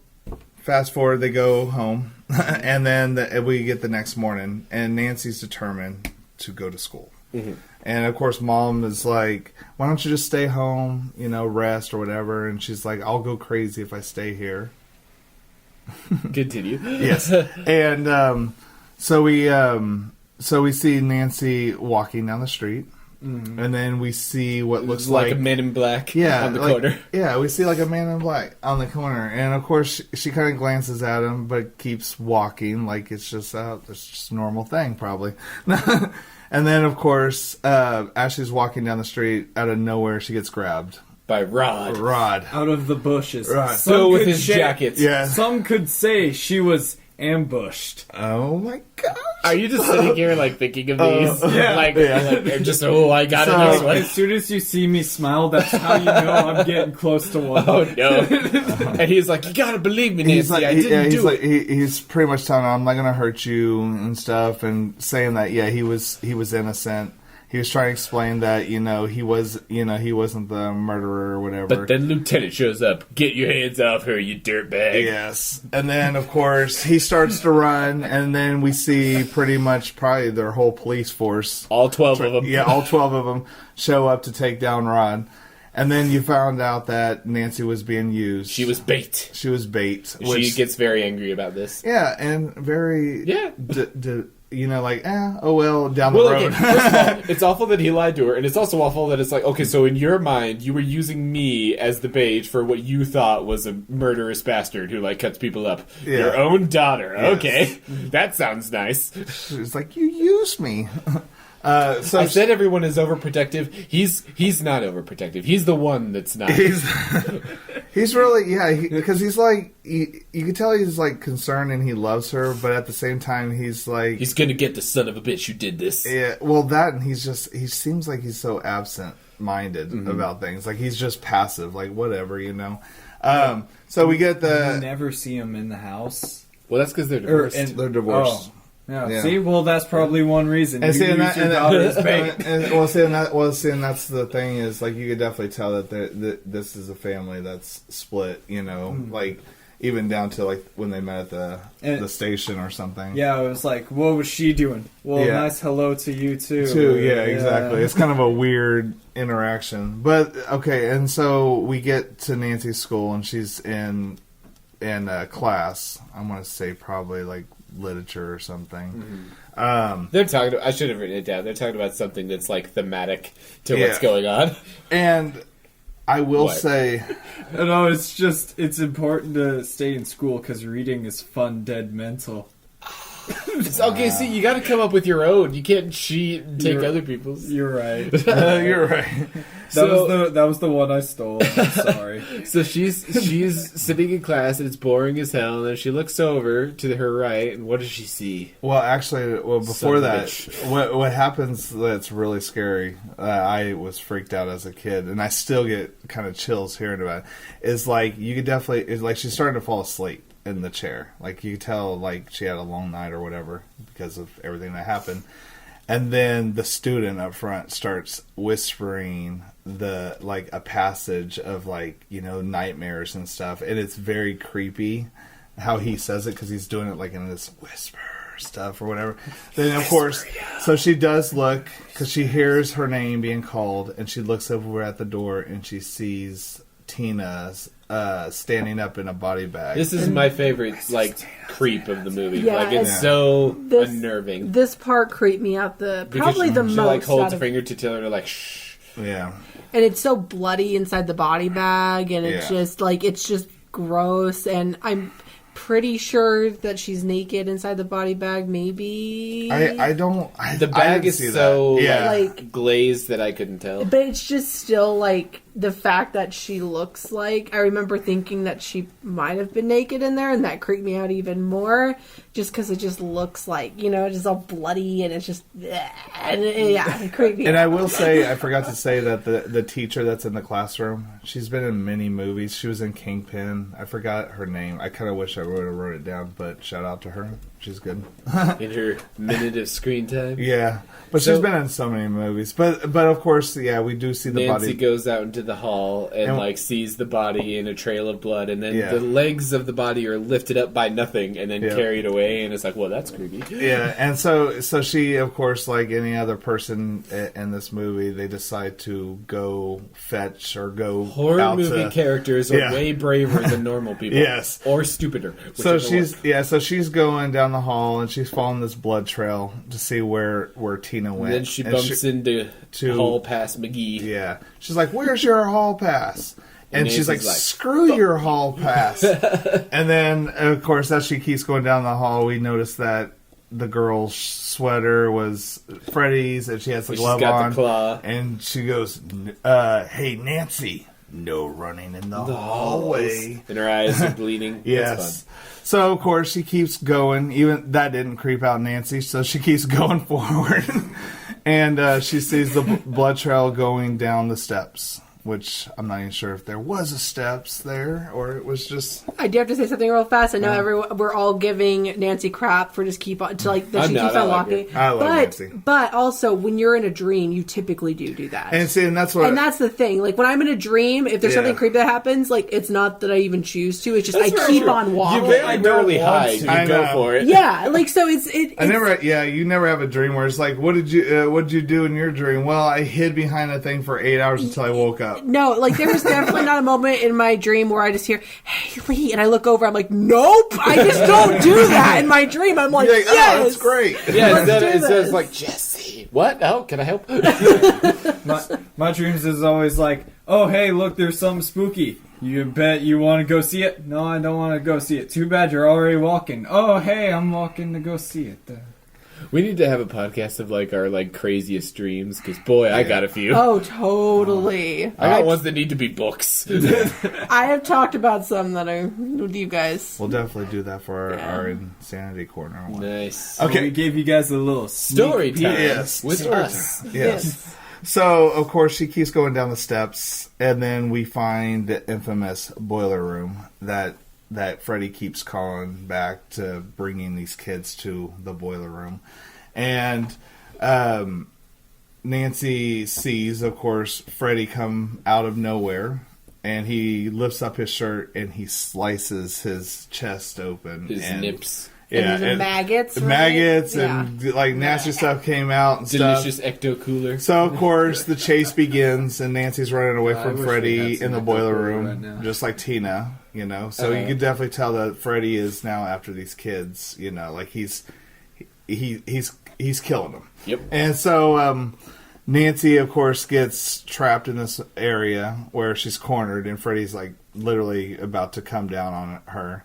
fast forward, they go home, and then we get the next morning, and Nancy's determined to go to school. Mm-hmm. And of course, Mom is like, "Why don't you just stay home, rest or whatever?" And she's like, "I'll go crazy if I stay here." Continue. Yes, and so we see Nancy walking down the street, and then we see what looks like like a Man in Black yeah, on the like- corner. Yeah, we see like a man in black on the corner, and of course she kind of glances at him, but keeps walking like it's just a normal thing, probably. And then of course, as she's walking down the street, out of nowhere, she gets grabbed. By Rod. Rod. Out of the bushes. Right. So with could his jacket. Yeah. Some could say she was ambushed. Oh my gosh. Are you just sitting here like thinking of these? Yeah. Like just I got So- a nice one. As soon as you see me smile, that's how you know I'm getting close to one. Oh no! And he's like, "You gotta believe me, Nancy. He's like, I didn't he's do like, it." he's pretty much telling her, "I'm not gonna hurt you" and stuff, and saying that he was innocent. He was trying to explain that he wasn't the murderer or whatever. But then Lieutenant shows up. Get your hands off her, you dirtbag! Yes, and then of course he starts to run, and then we see pretty much probably their whole police force. All 12 of them. Yeah, all 12 of them show up to take down Rod. And then you found out that Nancy was being used. She was bait. She was bait. She gets very angry about this. Yeah, and very Yeah. oh well, down the Well, road. again, first of all, it's awful that he lied to her, and it's also awful that it's like, okay, so in your mind, you were using me as the bait for what you thought was a murderous bastard who cuts people up. Yeah. Your own daughter. Yes. Okay, that sounds nice. It's like, you used me. So I said everyone is overprotective. He's not overprotective. He's the one that's not. he's really because he's like you can tell he's like concerned and he loves her, but at the same time he's like He's gonna get the son of a bitch who did this. yeah. Well, that and he seems like he's so absent minded about things. Like he's just passive, like whatever. So we get You the never see him in the house. Well, that's because they're divorced. they're divorced. Oh. Yeah. Yeah. See, well, that's probably one reason. And You seeing use that, your daughter as bait. and that's the thing is like you could definitely tell that this is a family that's split. Like even down to like when they met at the station or something. Yeah, it was like, what was she doing? Well, Yeah. nice hello to you too. Yeah, exactly. It's kind of a weird interaction, but okay. And so we get to Nancy's school, and she's in class. I'm gonna say probably like literature or something. They're talking. I should have written it down. They're talking about something that's like thematic to Yeah. what's going on. And I will What? say, No, it's important to stay in school because reading is fun, dead mental. Okay, see, you got to come up with your own. You can't cheat and take You're- other people's. You're right. you're right. That was the one I stole. I'm sorry. So she's sitting in class and it's boring as hell. And then she looks over to her right, and what does she see? Well, actually, before Son of a that, bitch. what happens that's really scary, I was freaked out as a kid, and I still get kind of chills hearing about it, is like, you could definitely, it's like she's starting to fall asleep in the chair. Like, you could tell, like, she had a long night or whatever because of everything that happened. And then the student up front starts whispering a passage of nightmares and stuff, and it's very creepy how he says it because he's doing it like in this whisper stuff or whatever. Then of course, so she does look because she hears her name being called, and she looks over at the door and she sees Tina's standing up in a body bag. This is my favorite creep of the movie. Yeah, it's Yeah. so This- unnerving. This part creeped me out probably the she most. holds out a of- finger to Taylor to shh. Yeah. and it's so bloody inside the body bag, and it's Yeah. just gross. And I'm pretty sure that she's naked inside the body bag. Maybe I don't. The bag didn't is see that. so Yeah. Like- glazed that I couldn't tell. But it's just still the fact that she looks like. I remember thinking that she might have been naked in there, and that creeped me out even more. Just because it just looks like just all bloody, and it's just it creeped me And out. I will say, I forgot to say that the teacher that's in the classroom, she's been in many movies. She was in Kingpin. I forgot her name. I kind of wish I wrote it down, but shout out to her. She's good. In her minute of screen time. Yeah, but So- she's been in so many movies. But of course, yeah, we do see the Nancy body. goes out into the hall and And- like sees the body in a trail of blood, and then Yeah. the legs of the body are lifted up by nothing and then Yeah. carried away, and it's like, well, that's creepy. Yeah, and so she, of course, like any other person in this movie, they decide to go fetch or go Horror out movie to, characters are Yeah. way braver than normal people. Yes. Or stupider. So whichever one. she's going down the hall and she's following this blood trail to see where Tina went. And then she And bumps into to- Hall Pass McGee. Yeah, she's like, "Where's your hall pass?" And she's like, Nancy's like, "Screw your hall pass." And then, of course, as she keeps going down the hall, we notice that the girl's sweater was Freddy's, and she has the She's glove got on. the claw. And she goes, "Hey, Nancy, no running in the hallway." And her eyes are bleeding. That's Yes. So of course she keeps going. Even that didn't creep out Nancy, so she keeps going forward, and she sees the blood trail going down the steps. Which I'm not even sure if there was a steps there or it was just. I do have to say something real fast. I know we're all giving Nancy crap for just keep on to like that I'm she not, keeps I on like walking. her. I love but Nancy. but also when you're in a dream, you typically do that. And see, and that's what. And that's the thing. Like when I'm in a dream, if there's Yeah. something creepy that happens, like it's not that I even choose to. It's just I very keep true. on walking. You very I don't rarely want hide. to. You I go know. for it. Yeah, like so it's I never. Yeah, you never have a dream where it's like, what did you do in your dream? Well, I hid behind a thing for 8 hours until I woke up. No, like there was definitely not a moment in my dream where I just hear, "Hey Lee," and I look over. I'm like, "Nope, I just don't do that in my dream." I'm like, You're like, "Yes, oh, that's great. Yeah, Let's instead do it's this. like, Jesse, what? Oh, can I help? My dreams is always like, oh hey, look, there's something spooky. You bet you want to go see it? No, I don't want to go see it. Too bad you're already walking. Oh hey, I'm walking to go see it. We need to have a podcast of like our like craziest dreams, because boy, I got a few. Oh, totally. I got ones that need to be books. I have talked about some that are with you guys. We'll definitely do that for Yeah. our insanity corner one. Nice. Okay. We gave you guys a little Story sneak time peek. Yes. with Story us. time. Yes. So, of course, she keeps going down the steps, and then we find the infamous boiler room that Freddy keeps calling back to bringing these kids to the boiler room. And Nancy sees, of course, Freddy come out of nowhere, and he lifts up his shirt and he slices his chest open. His and, nips. And there's maggots, right? maggots Yeah. and like nasty stuff came out and stuff. Delicious ecto cooler. So of course the chase begins, and Nancy's running away I from wish we Freddy had some in the Ecto boiler Cooler room, right now. just like Tina. You know, so you Uh-huh. can definitely tell that Freddy is now after these kids. You know, like he's killing them. Yep. And so Nancy, of course, gets trapped in this area where she's cornered, and Freddy's like literally about to come down on her.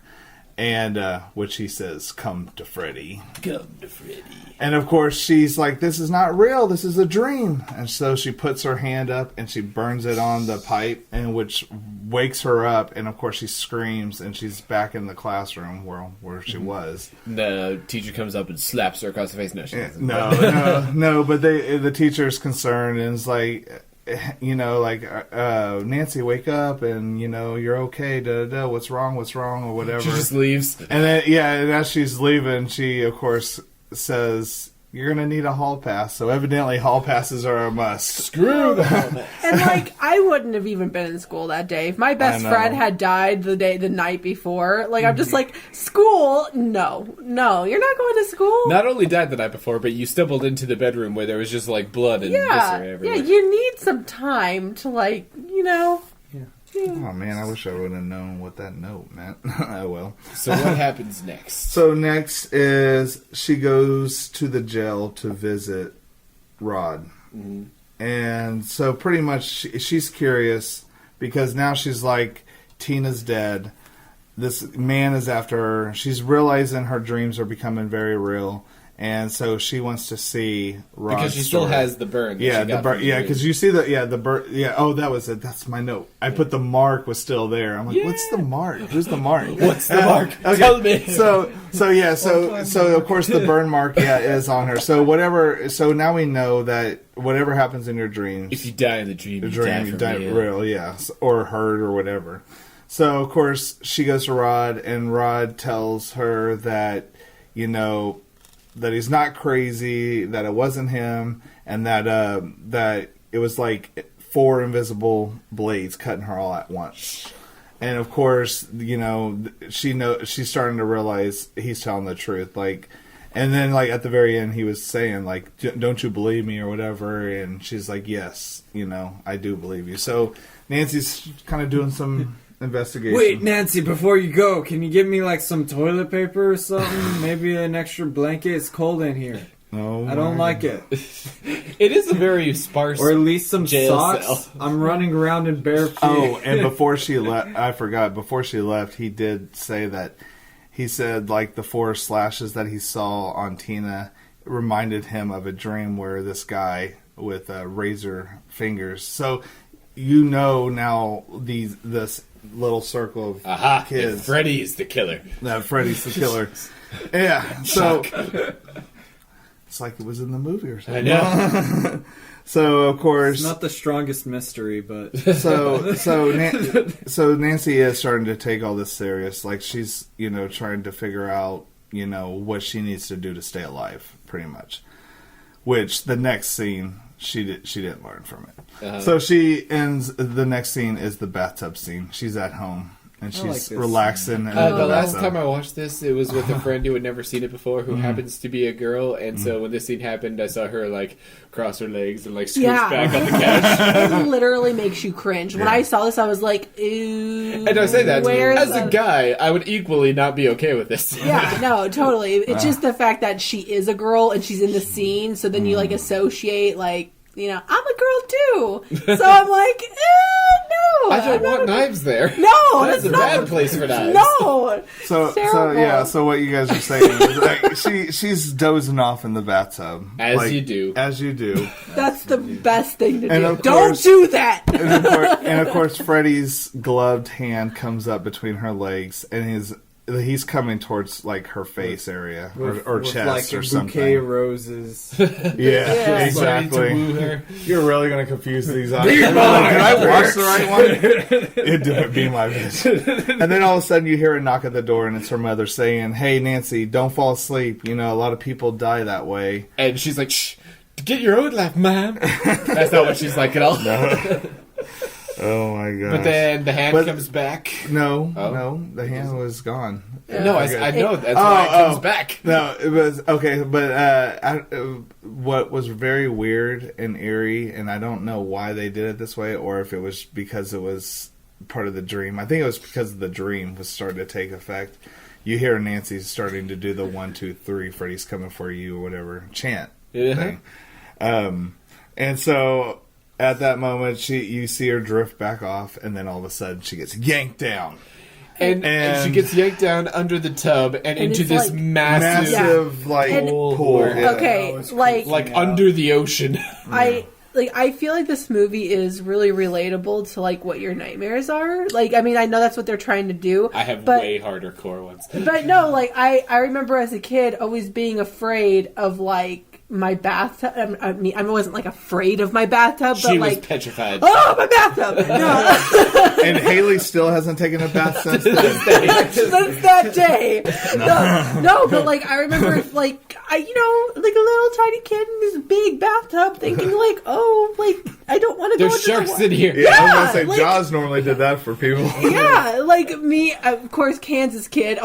And which he says, "Come to Freddy." Come to Freddy. And of course, she's like, "This is not real. This is a dream." And so she puts her hand up and she burns it on the pipe, and which wakes her up. And of course, she screams, and she's back in the classroom where she was. The teacher comes up and slaps her across the face. No, she doesn't. No. But the teacher's concerned and is like, you know, like, Nancy, wake up, and you know you're okay. Da da da. What's wrong? Or whatever. She just leaves. And then, and as she's leaving, she, of course, says, "You're going to need a hall pass." So evidently hall passes are a must. Screw the helmet. And like, I wouldn't have even been in school that day if my best I know. friend had died the night before. Like, I'm just like, school? No, you're not going to school. Not only died the night before, but you stumbled into the bedroom where there was just like blood and yeah, viscera yeah. everywhere. You need some time to like, you know. Oh, man, I wish I would have known what that note meant. Oh, well. So what happens next? So next is she goes to the jail to visit Rod. Mm-hmm. And so pretty much she's curious because now she's like, Tina's dead. This man is after her. She's realizing her dreams are becoming very real. And so she wants to see Rod's Because she still story. has the burn. that Yeah, she the got burn. from Yeah, dream. because you see the burn. Yeah. Oh, that was it. That's my note. I put the mark was still there. I'm like, what's the mark? Who's the mark? What's the mark? Okay. Tell me. So of course the burn mark is on her. So whatever. So now we know that whatever happens in your dreams, If you die in the dream, you die real, yeah, or hurt or whatever. So of course she goes to Rod, and Rod tells her that, you know, that he's not crazy, that it wasn't him, and that it was like 4 invisible blades cutting her all at once. And of course, you know, she's starting to realize he's telling the truth. Like, and then like at the very end, he was saying like, "Don't you believe me?" or whatever. And she's like, "Yes, you know, I do believe you." So Nancy's kind of doing some investigation. Wait, Nancy, before you go, can you give me like some toilet paper or something? Maybe an extra blanket. It's cold in here. Oh, I don't like it. It is a very sparse. Or at least some jail socks. cell. I'm running around in bare feet. Oh, and before she left, I forgot. Before she left, he did say that he said like the 4 slashes that he saw on Tina reminded him of a dream where this guy with razor fingers. So you know now this little circle of Aha! kids. Freddy's the killer. That Freddy's the killer. Yeah. So it's like it was in the movie or something. I know. So of course, It's not the strongest mystery, but so Nancy is starting to take all this serious. Like she's, you know, trying to figure out, you know, what she needs to do to stay alive, pretty much. Which the next scene she didn't learn from it. Uh-huh. So she ends. The next scene is the bathtub scene. She's at home and I like she's this relaxing. In The last bathtub. time I watched this, it was with a friend who had never seen it before, who happens to be a girl. And so when this scene happened, I saw her like cross her legs and like scooch Yeah. back on the couch. It literally makes you cringe. When Yeah. I saw this, I was like, "Ooh." And I say that where's as a the- guy, I would equally not be okay with this. Yeah, no, totally. It's just the fact that she is a girl and she's in the scene, so then you like associate like, you know, I'm a girl too. So I'm like, no. I don't I'm not want a- knives there. No, That's a not bad place for knives. No. So Terrible. yeah. So what you guys are saying is like she's dozing off in the bathtub, As like, you do. as you do. That's the best thing to And do. of Don't course- do that. And of course, Freddy's gloved hand comes up between her legs, and he's coming towards like her face area or with, chest like or a something. bouquet of roses. Yeah, Yeah. exactly. Ready to woo her. You're really gonna confuse these eyes. Can I watch the right one? It'd be my bitch. And then all of a sudden, you hear a knock at the door, and it's her mother saying, "Hey, Nancy, don't fall asleep. You know, a lot of people die that way." And she's like, shh, get your own laugh, ma'am. That's not what she's like at all. Oh my god! But then the hand But- comes back. no, Oh. no, the hand was gone. No, I know. That's Oh, why it comes oh. back. No, it was okay, but what was very weird and eerie, and I don't know why they did it this way, or if it was because it was part of the dream. I think it was because the dream was starting to take effect. You hear Nancy starting to do the 1, 2, 3, Freddy's coming for you or whatever chant Yeah. thing, and so at that moment, you see her drift back off, and then all of a sudden she gets yanked down. And she gets yanked down under the tub and into it's this like- Massive, like, And- pool. Yeah. Okay, it's like under the ocean. I feel like this movie is really relatable to like what your nightmares are. Like, I mean, I know that's what they're trying to do. I have but, way harder core ones. But no, like I remember as a kid always being afraid of like my bathtub. I mean, I wasn't like afraid of my bathtub, but She was like, petrified. oh, my bathtub! No, And Haley still hasn't taken a bath since then. since that day. No, but like I remember, like like a little tiny kid in this big bathtub, thinking like, oh, like I don't want to go. There's into the sharks wa- in here. Yeah, I was Yeah, gonna say like- Jaws normally did that for people. Yeah, like me, of course, Kansas kid.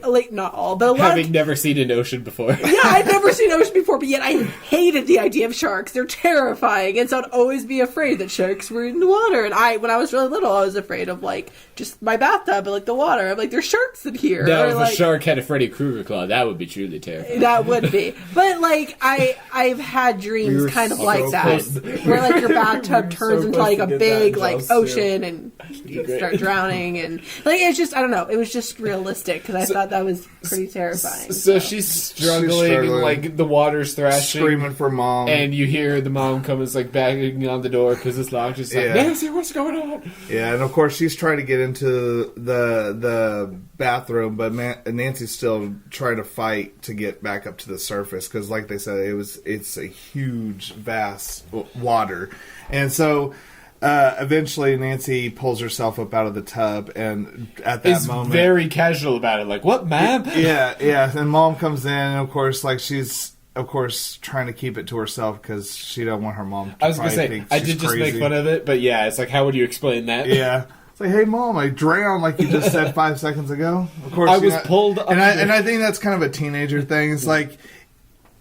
Like not all, but a lot. Having never seen an ocean before. Yeah, I'd never seen ocean before, but yet I hated the idea of sharks. They're terrifying, and so I'd always be afraid that sharks were in the water. And when I was really little, I was afraid of like just my bathtub and like the water. I'm like, there's sharks in here. Now, Or, if like, a shark had a Freddy Krueger claw, that would be truly terrifying. that would be. But like I've had dreams were kind of so like that, close. where like your bathtub We were turns so into close like to a get big that in like Jaws, too. ocean, and you start drowning, and like it's just I don't know. It was just realistic because I thought that was pretty terrifying. So she's struggling, and struggling. like the water's thrashing. Screaming for mom. And you hear the mom coming, like banging on the door because it's locked. She's like, Yeah. Nancy, what's going on? Yeah, and of course she's trying to get into the bathroom, but Nancy's still trying to fight to get back up to the surface because, like they said, it's a huge, vast water, and so eventually Nancy pulls herself up out of the tub, and at that Is moment, very casual about it. Like, what, ma'am? yeah, and mom comes in, and of course, like she's of course, trying to keep it to herself because she don't want her mom to I was gonna probably say, think I she's did just crazy. make fun of it, but yeah, it's like, how would you explain that? Yeah. It's like, hey, Mom, I drowned like you just said 5 seconds ago. Of course, I you was know- pulled And I, under. and I think that's kind of a teenager thing. It's like,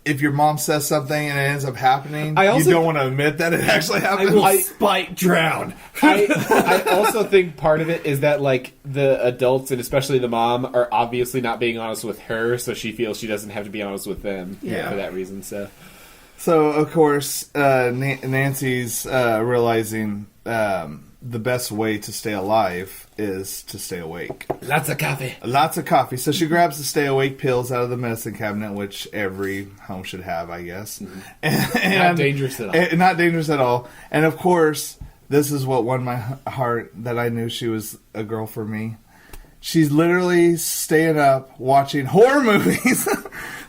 if your mom says something and it ends up happening, I also- you don't want to admit that it actually happened. spite drown. I also think part of it is that, like, the adults, and especially the mom, are obviously not being honest with her, so she feels she doesn't have to be honest with them Yeah. for that reason, so... So, of course, Nancy's realizing the best way to stay alive is to stay awake. Lots of coffee. Lots of coffee. So she grabs the stay awake pills out of the medicine cabinet, which every home should have, I guess. And, Not dangerous at all. Not dangerous at all. And, of course, this is what won my heart, that I knew she was a girl for me. She's literally staying up watching horror movies.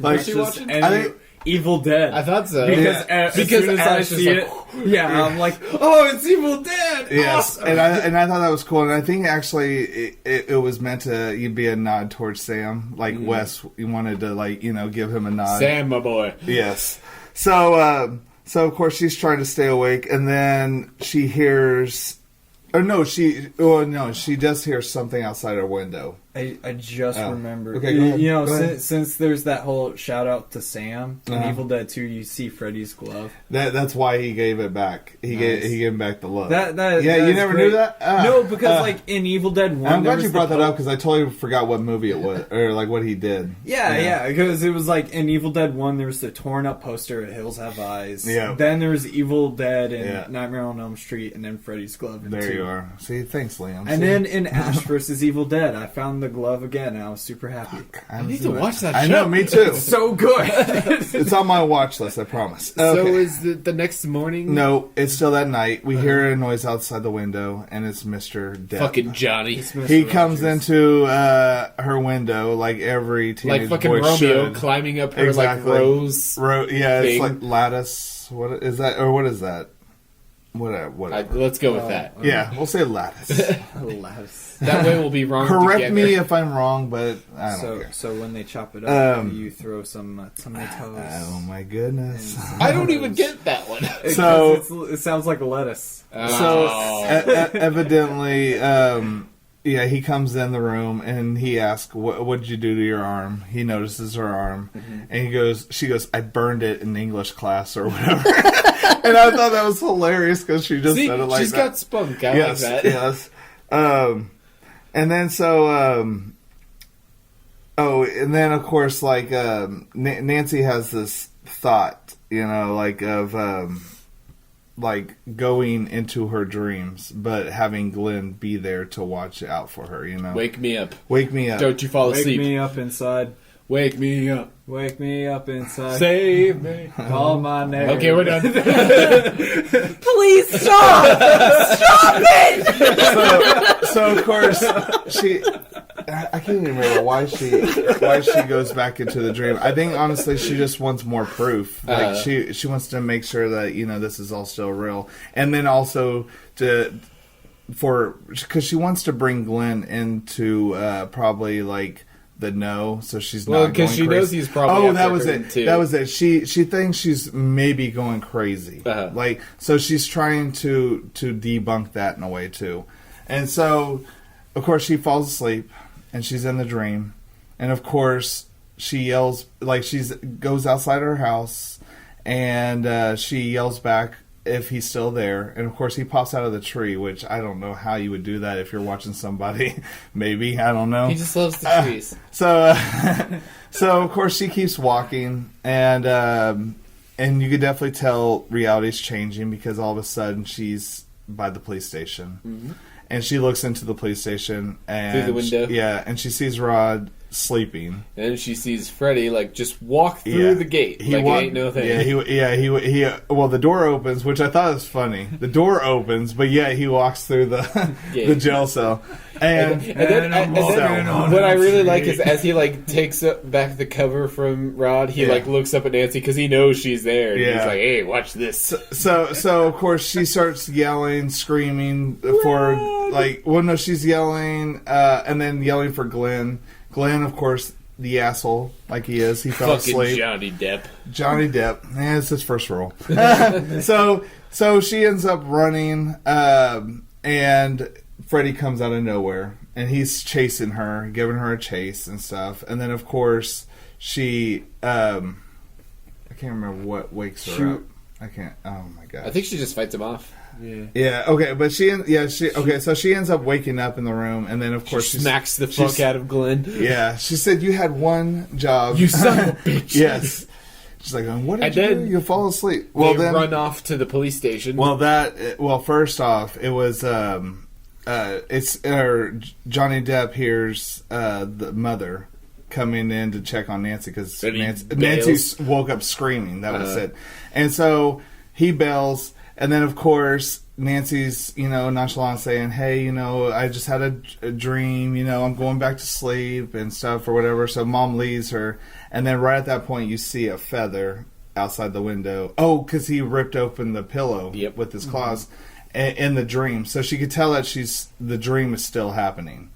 Like, she watching? I think... Evil Dead. I thought so. Because, Yeah. as Because soon as Alice I is see like, it, I'm like, oh, it's Evil Dead. Yes, Awesome. and I thought that was cool, and I think actually it was meant to be a nod towards Sam, like Wes. You wanted to give him a nod. Sam, my boy. Yes. So of course she's trying to stay awake, and then she hears, she does hear something outside her window. I just remembered. Okay, go ahead. You know, Go ahead. since there's that whole shout out to Sam in Uh-huh. Evil Dead 2, you see Freddy's glove. That's why he gave it back. He Nice. gave him back the love. That yeah, you that's never great. knew that. No, because in Evil Dead 1, I'm there glad was you the brought that po- up because I totally forgot what movie it was or like what he did. Yeah, because it was like in Evil Dead 1, there was the torn up poster at Hills Have Eyes. Yeah. Then there was Evil Dead and Yeah. Nightmare on Elm Street, and then Freddy's glove. In There 2. you are. See, thanks, Liam. And See? then in Ash vs. Evil Dead, I found the glove again, and I was super happy. I need to watch that I show. know, me too. So good. It's on my watch list, I promise. So Okay. is the next morning? No, it's still that night. We hear a noise outside the window, and it's Mr. Depp. Fucking Johnny. He comes into her window like every teenage Like fucking boy Romeo should. climbing up her, Exactly. like, rose. Yeah, thing. it's like lattice. What is that? Or what is that? Whatever. Let's go with that. Yeah, we'll say lattice. That way we'll be wrong Correct together. me if I'm wrong, but I don't care. So when they chop it up, Um, you throw some tomatoes. Oh my goodness. I don't even get that one. So- it sounds like lettuce. So Oh. evidently, he comes in the room and he asks, "What did you do to your arm?" He notices her arm, and she goes, "I burned it in English class or whatever." And I thought that was hilarious because she just See, said it like she's that. got spunk. I Yes, like that. yes. And then and then of course, like Nancy has this thought, like going into her dreams, but having Glenn be there to watch out for her. Wake me up. Wake me up. Don't you fall Wake asleep. me up inside. Wake me up. Wake me up inside. Save me. Call my name. Okay, we're done. Please stop! Stop it! So of course I can't even remember why she goes back into the dream. I think honestly she just wants more proof. Like she wants to make sure that this is all still real, and then also because she wants to bring Glenn into probably like the know, so she's Well, not going 'cause she crazy. knows he's probably Oh, after that was her, it. too. That was it. She thinks she's maybe going crazy. Uh-huh. Like, so she's trying to debunk that in a way too. And so, of course, she falls asleep and she's in the dream, and of course she yells, like goes outside her house, and she yells back if he's still there, and of course he pops out of the tree, which I don't know how you would do that if you're watching somebody. Maybe, I don't know. He just loves the trees. So of course she keeps walking, and you could definitely tell reality's changing because all of a sudden she's by the police station, and she looks into the police station and Through the window? yeah, and she sees Rod sleeping. And she sees Freddy just walk through the gate He it walked- ain't no thing. he well, the door opens, which I thought was funny. The door opens, but he walks through the Gate. the jail cell, and What I really like is as he takes back the cover from Rod, he looks up at Nancy because he knows she's there. And Yeah. he's like, "Hey, watch this." So of course she starts yelling, screaming she's yelling, and then yelling for Glenn. Glenn, of course, the asshole like he is. He fell Fucking asleep. Johnny Depp. Johnny Depp. It's his first role. So she ends up running, and Freddy comes out of nowhere, and he's chasing her, giving her a chase and stuff. And then, of course, she, I can't remember what wakes her up. I can't. Oh my god. I think she just fights him off. Yeah. Yeah. Okay. But so she ends up waking up in the room, and then of course She smacks the fuck out of Glenn. Yeah. She said, "You had one job. You son of a bitch." Yes. She's like, "What did you do? You fall asleep." Well, they run off to the police station. Well, first off, it was Johnny Depp hears the mother coming in to check on Nancy because Nancy woke up screaming. That was it. And so he bails, and then of course Nancy's nonchalant saying, "Hey, I just had a dream. I'm going back to sleep and stuff or whatever." So mom leaves her, and then right at that point you see a feather outside the window. Oh, because he ripped open the pillow with his claws in the dream, so she could tell that the dream is still happening.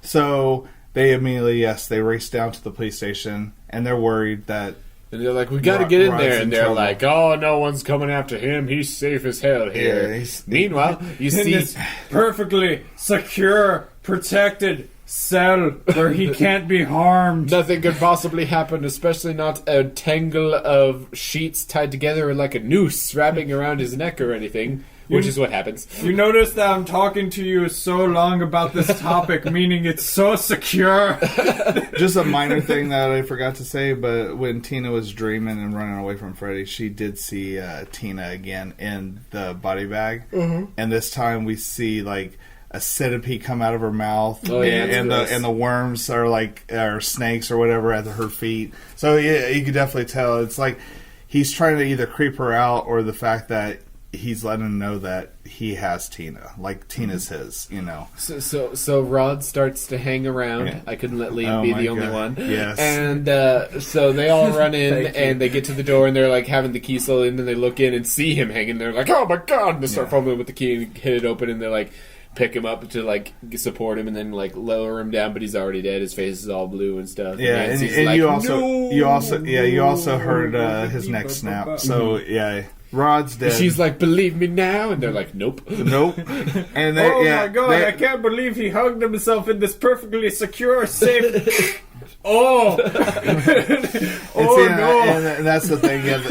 So they immediately they race down to the police station, and they're worried that. And they're like, "We got to get in there." And they're like, "Oh, no one's coming after him. He's safe as hell here." Yeah, meanwhile, you see this perfectly secure, protected cell where he can't be harmed. Nothing could possibly happen, especially not a tangle of sheets tied together like a noose wrapping around his neck or anything. Which is what happens. You notice that I'm talking to you so long about this topic, meaning it's so secure. Just a minor thing that I forgot to say, but when Tina was dreaming and running away from Freddy, she did see Tina again in the body bag. Mm-hmm. And this time we see like a centipede come out of her mouth, and the worms are snakes or whatever at her feet. So yeah, you can definitely tell it's like he's trying to either creep her out or the fact that he's letting him know that he has Tina. Like, Tina's his, So Rod starts to hang around. Yeah. I couldn't let Liam be the only one. Yes. And so they all run in, and they get to the door, and they're, like, having the key slid in, and they look in and see him hanging there. Like, oh, my God! And they start fumbling with the key and hit it open, and they're, like, pick him up to, like, support him and then, like, lower him down, but he's already dead. His face is all blue and stuff. Yeah, and like, you also heard his neck snap. So, yeah... Rod's dead. She's like, "Believe me now," and they're like, "Nope, nope." And my God, I can't believe he hugged himself in this perfectly secure, safe. No! And that's the thing. Yeah,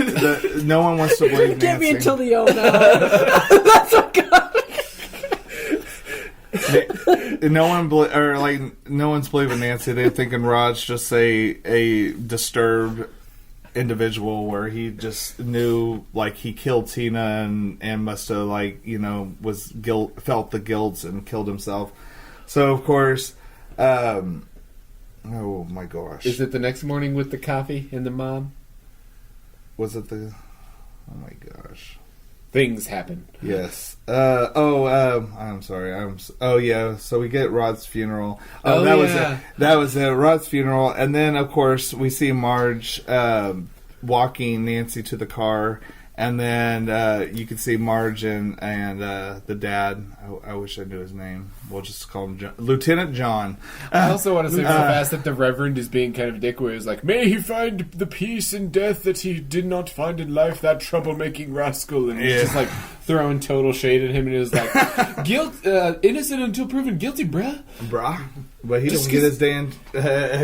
no one wants to believe Nancy. Get me until the no. That's what God. No one's believing Nancy. They're thinking Rod's just a disturbed individual where he just knew like he killed Tina and must have felt the guilt and killed himself. So of course, oh my gosh, is it the next morning with the coffee and the mom? Was it the? Oh my gosh. Things happen. Yes. I'm sorry. Oh yeah. So we get Rod's funeral. That was it. Rod's funeral, and then of course we see Marge walking Nancy to the car, and then you can see Marge and the dad. I wish I knew his name. We'll just call him Lieutenant John. I also want to say real fast that the Reverend is being kind of dick, where he's like, "May he find the peace in death that he did not find in life, that troublemaking rascal," and he's just like throwing total shade at him, and he's like, innocent until proven guilty, bruh. But he doesn't get his day in.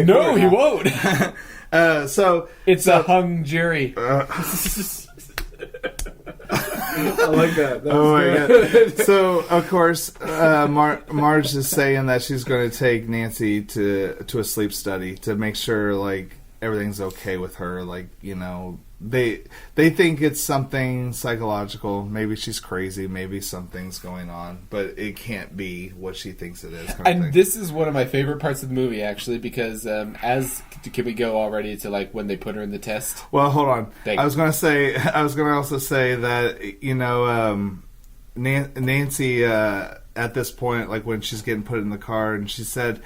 No, he won't. So it's a hung jury. I like that. My God. So, of course, Marge is saying that she's going to take Nancy to a sleep study to make sure, like, everything's okay with her. Like, they think it's something psychological. Maybe she's crazy. Maybe something's going on. But it can't be what she thinks it is. And this is one of my favorite parts of the movie, actually, because can we go already to, like, when they put her in the test? Well, hold on. I was going to also say that, Nancy, at this point, like, when she's getting put in the car, and she said,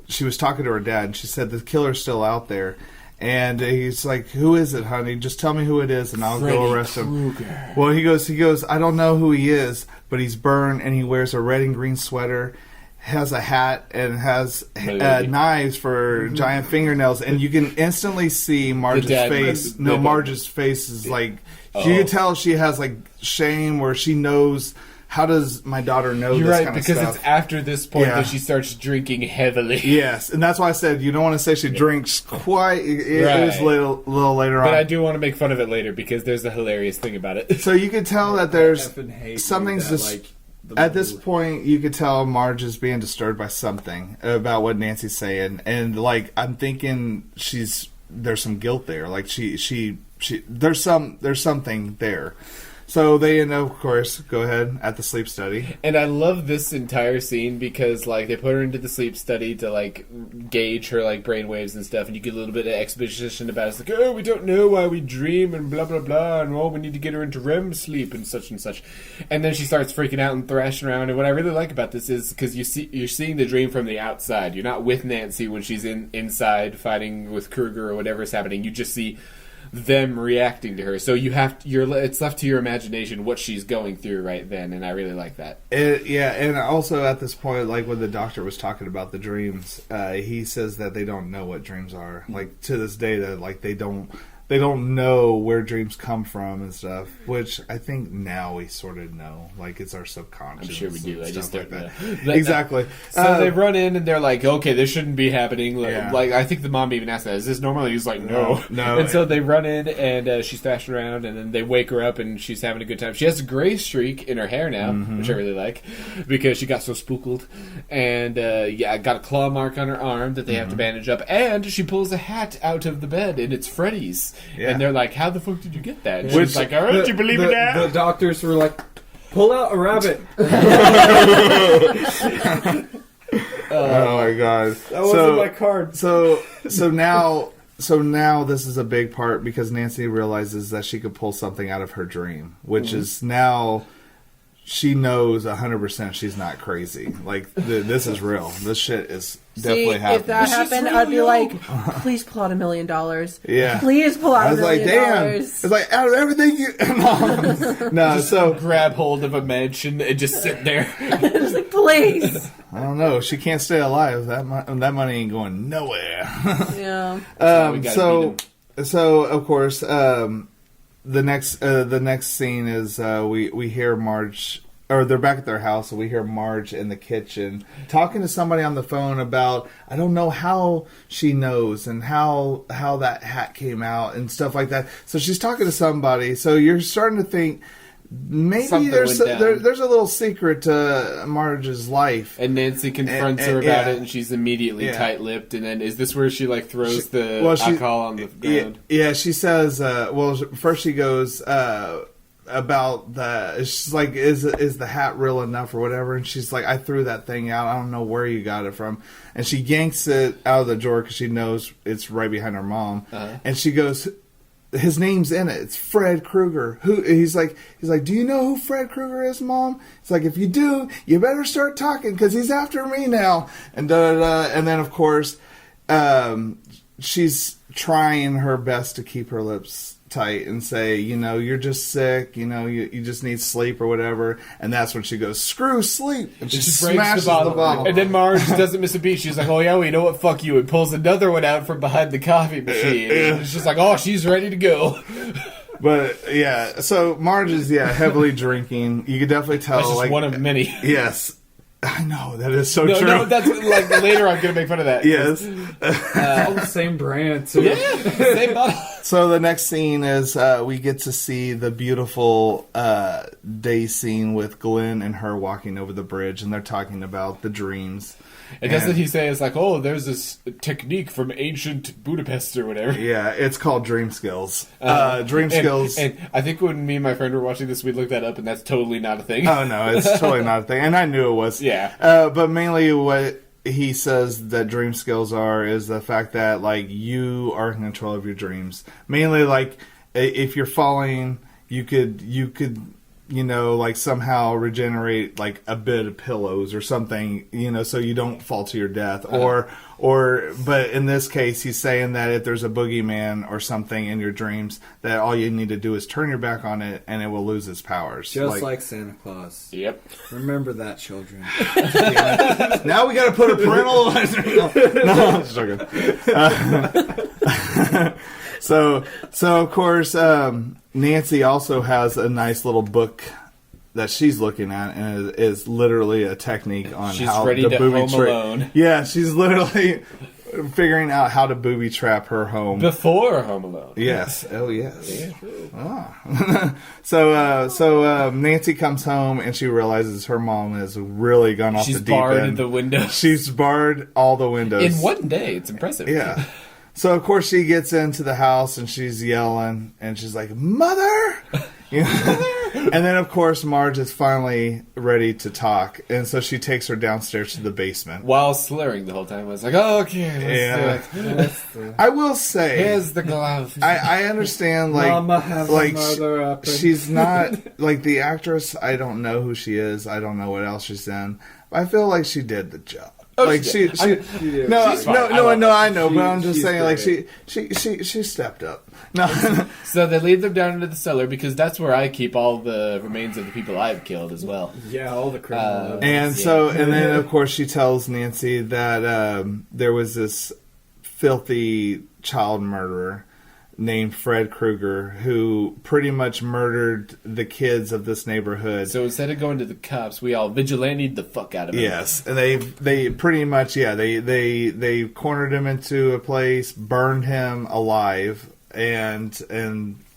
she was talking to her dad, and she said, the killer's still out there. And he's like, "Who is it, honey? Just tell me who it is, and I'll go arrest him." Well, he goes, "I don't know who he is, but he's burned, and he wears a red and green sweater. has a hat and has Maybe. knives for giant fingernails, and you can instantly see Marge's dad- face. No, the- Marge's face is like you Oh. can tell she has like shame, where she knows. How does my daughter know You're this right, kind of because stuff? it's after this point Yeah. that she starts drinking heavily. Yes, and that's why I said you don't want to say she drinks quite. It was Right. a little later But on. I do want to make fun of it later because there's a hilarious thing about it. So you could tell that there's Effing hate something's that, just like, the at this movie. point. You could tell Marge is being disturbed by something about what Nancy's saying, and like I'm thinking there's some guilt there. Like she there's something there. So they end up, of course, go ahead at the sleep study. And I love this entire scene because, like, they put her into the sleep study to, like, gauge her, like, brainwaves and stuff, and you get a little bit of exposition about it. It's like, oh, we don't know why we dream and blah, blah, blah, and, oh, we need to get her into REM sleep and such. And then she starts freaking out and thrashing around, and what I really like about this is because you're seeing the dream from the outside. You're not with Nancy when she's inside fighting with Kruger or whatever's happening. You just see them reacting to her, so it's left to your imagination what she's going through right then, and I really like that. Yeah, and also at this point, like when the doctor was talking about the dreams, he says that they don't know what dreams are. Like to this day, that like they don't know where dreams come from and stuff. Which I think now we sort of know. Like it's our subconscious. I'm sure we do. and I just stuff don't like know. Exactly. So they run in and they're like, "Okay, this shouldn't be happening." Yeah. Like I think the mom even asked that, "Is this normal?" He's like, "No, No. And so they run in and she's thrashing around, and then they wake her up and she's having a good time. She has a gray streak in her hair now, which I really like because she got so spooked. And got a claw mark on her arm that they have to bandage up. And she pulls a hat out of the bed and it's Freddy's. Yeah. And they're like, "How the fuck did you get that?" And Which- she's like, "All right, you believe the, it now?" The doctors were like, pull out a rabbit. Oh my god, That wasn't my card. So now this is a big part because Nancy realizes that she could pull something out of her dream, which is now she knows 100% she's not crazy. Like this is real. This shit is definitely happening. If that happened, I'd be like, please pull out $1 million. Yeah. Please pull out I was $1 like, million. damn. It's like out of everything you. No, so Grab hold of a mansion and just sit there. Just like, please. I don't know. She can't stay alive. That money ain't going nowhere. Yeah. we gotta So of course, the next scene is we hear Marge, or they're back at their house, and we hear Marge in the kitchen talking to somebody on the phone about I don't know how she knows and how that hat came out and stuff like that. So she's talking to somebody. So you're starting to think maybe Something there's went down. there's a little secret to Marge's life. And Nancy confronts And- her about yeah. it, and she's immediately Yeah. tight-lipped. And then, is this where she like throws the well, she- alcohol on the ground? Yeah, she says. First she goes about the. She's like, "Is the hat real enough or whatever?" And she's like, "I threw that thing out. I don't know where you got it from." And she yanks it out of the drawer because she knows it's right behind her mom. Uh-huh. And she goes, "His name's in it. It's Fred Krueger." Who? He's like, "Do you know who Fred Krueger is, Mom?" It's like, "If you do, you better start talking because he's after me now." And and then of course, she's trying her best to keep her lips tight and say, "You're just sick. You just need sleep or whatever." And that's when she goes, "Screw sleep," and she She breaks smashes the bottle. And then Marge doesn't miss a beat. She's like, "Oh yeah, well, you know what? Fuck you," and pulls another one out from behind the coffee machine. And it's just like, "Oh, she's ready to go." But yeah, so Marge is heavily drinking. You could definitely tell. That's just like, one of many. Yes, I know that is so No, true. no, that's like later. I'm gonna make fun of that. Yes. All the same brand, too. Yeah, same bottle. So the next scene is we get to see the beautiful day scene with Glenn and her walking over the bridge, and they're talking about the dreams. And doesn't he say it's like, "Oh, there's this technique from ancient Budapest or whatever." Yeah, it's called Dream Skills. Dream Skills. And I think when me and my friend were watching this, we looked that up, and that's totally not a thing. Oh no, it's totally not a thing, and I knew it was. Yeah. But mainly what he says that dream skills is the fact that like you are in control of your dreams. Mainly like if you're falling, you could like somehow regenerate like a bit of pillows or something, so you don't fall to your death, But in this case, he's saying that if there's a boogeyman or something in your dreams, that all you need to do is turn your back on it, and it will lose its powers. Just like Santa Claus. Yep. Remember that, children. Now we got to put a parental advisory. No, I'm just joking. So of course, Nancy also has a nice little book that she's looking at, and it is literally a technique on She's how ready to to booby home trap. alone. Yeah, she's literally figuring out how to booby trap her home. Before Home Alone. Yes. Oh, yes. Yeah, true. Ah. So Nancy comes home and she realizes her mom has really gone off She's the deep barred end. the window. She's barred all the windows In one day. It's impressive. Yeah. So of course she gets into the house and she's yelling and she's like, "Mother!" You know? And then of course Marge is finally ready to talk, and so she takes her downstairs to the basement. While slurring the whole time. I was like, oh, okay, let's do it. I will say, Here's the glove. I understand, like, Mama have like a murder up. she's not like the actress. I don't know who she is. I don't know what else she's in. But I feel like she did the job. Oh, like she she did. no, She's fine. no, I no, love no. her. I know, but I'm just She's saying, like great. she stepped up. No, So they lead them down into the cellar because that's where I keep all the remains of the people I've killed as well. Yeah, all the criminal. and then of course she tells Nancy that there was this filthy child murderer named Fred Krueger who pretty much murdered the kids of this neighborhood. So instead of going to the cops, we all vigilanted the fuck out of him. Yes, and they pretty much they cornered him into a place, burned him alive, and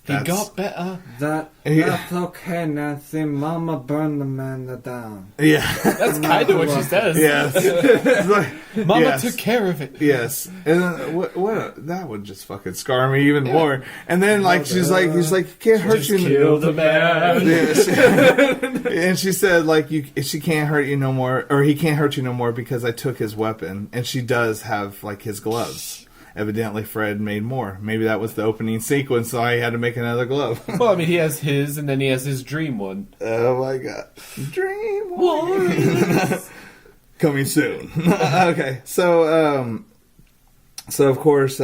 He got better. That's okay, Nancy. Mama burned the man down. yeah. That's kind of what she says. Yes. It's like, Mama yes. took care of it. Yes, and then, what that would just fucking scar me even more. And then like he's like can't hurt Just you. kill the man. Yeah, and she said like she can't hurt you no more, or he can't hurt you no more because I took his weapon. And she does have like his gloves. Evidently, Fred made more. Maybe that was the opening sequence, so I had to make another glove. Well, I mean, he has his, and then he has his dream one. Oh my god, Dream Warriors coming soon. Okay, so of course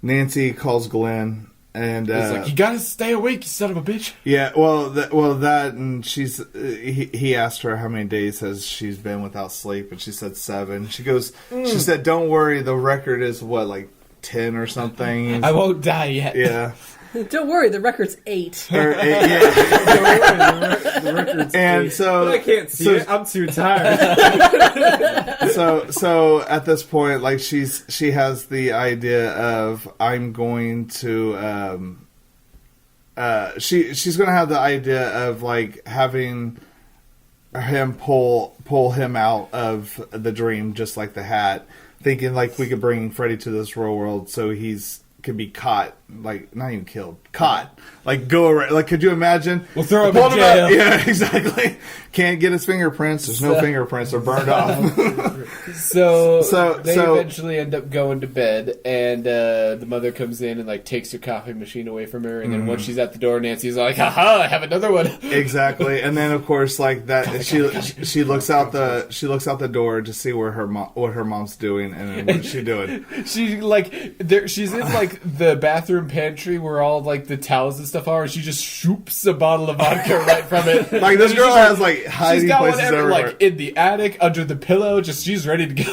Nancy calls Glenn. And He's like, you gotta stay awake, you son of a bitch. yeah, well, that, and he asked her how many days has she's been without sleep, and she said 7. She goes, she said, "Don't worry, the record is what, like 10 or something." I won't die yet. Yeah, Don't worry, the record's 8. or 8, yeah. The record's And deep. so I can't see so- it. I'm too tired. So at this point, like she has the idea of I'm going to she's gonna have the idea of like having him pull him out of the dream, just like the hat, thinking like we could bring Freddy to this real world so he's could be caught, like not even killed, caught, like go around. Like, could you imagine? We'll throw him Pulled in out- jail. Yeah, exactly. Can't get his fingerprints. There's no fingerprints. They're burned off. So they so- eventually end up going to bed, and the mother comes in and like takes her coffee machine away from her, and then once she's at the door, Nancy's like, "Haha, I have another one." Exactly, and then of course, like that, she looks out the door to see where what her mom's doing, and then what's she doing? She she's in like the bathroom pantry where all like the towels and stuff are, and she just shoops a bottle of vodka right from it. Like this And girl she's has like she's hiding got places whatever, everywhere. like in the attic, under the pillow. Just she's ready to go.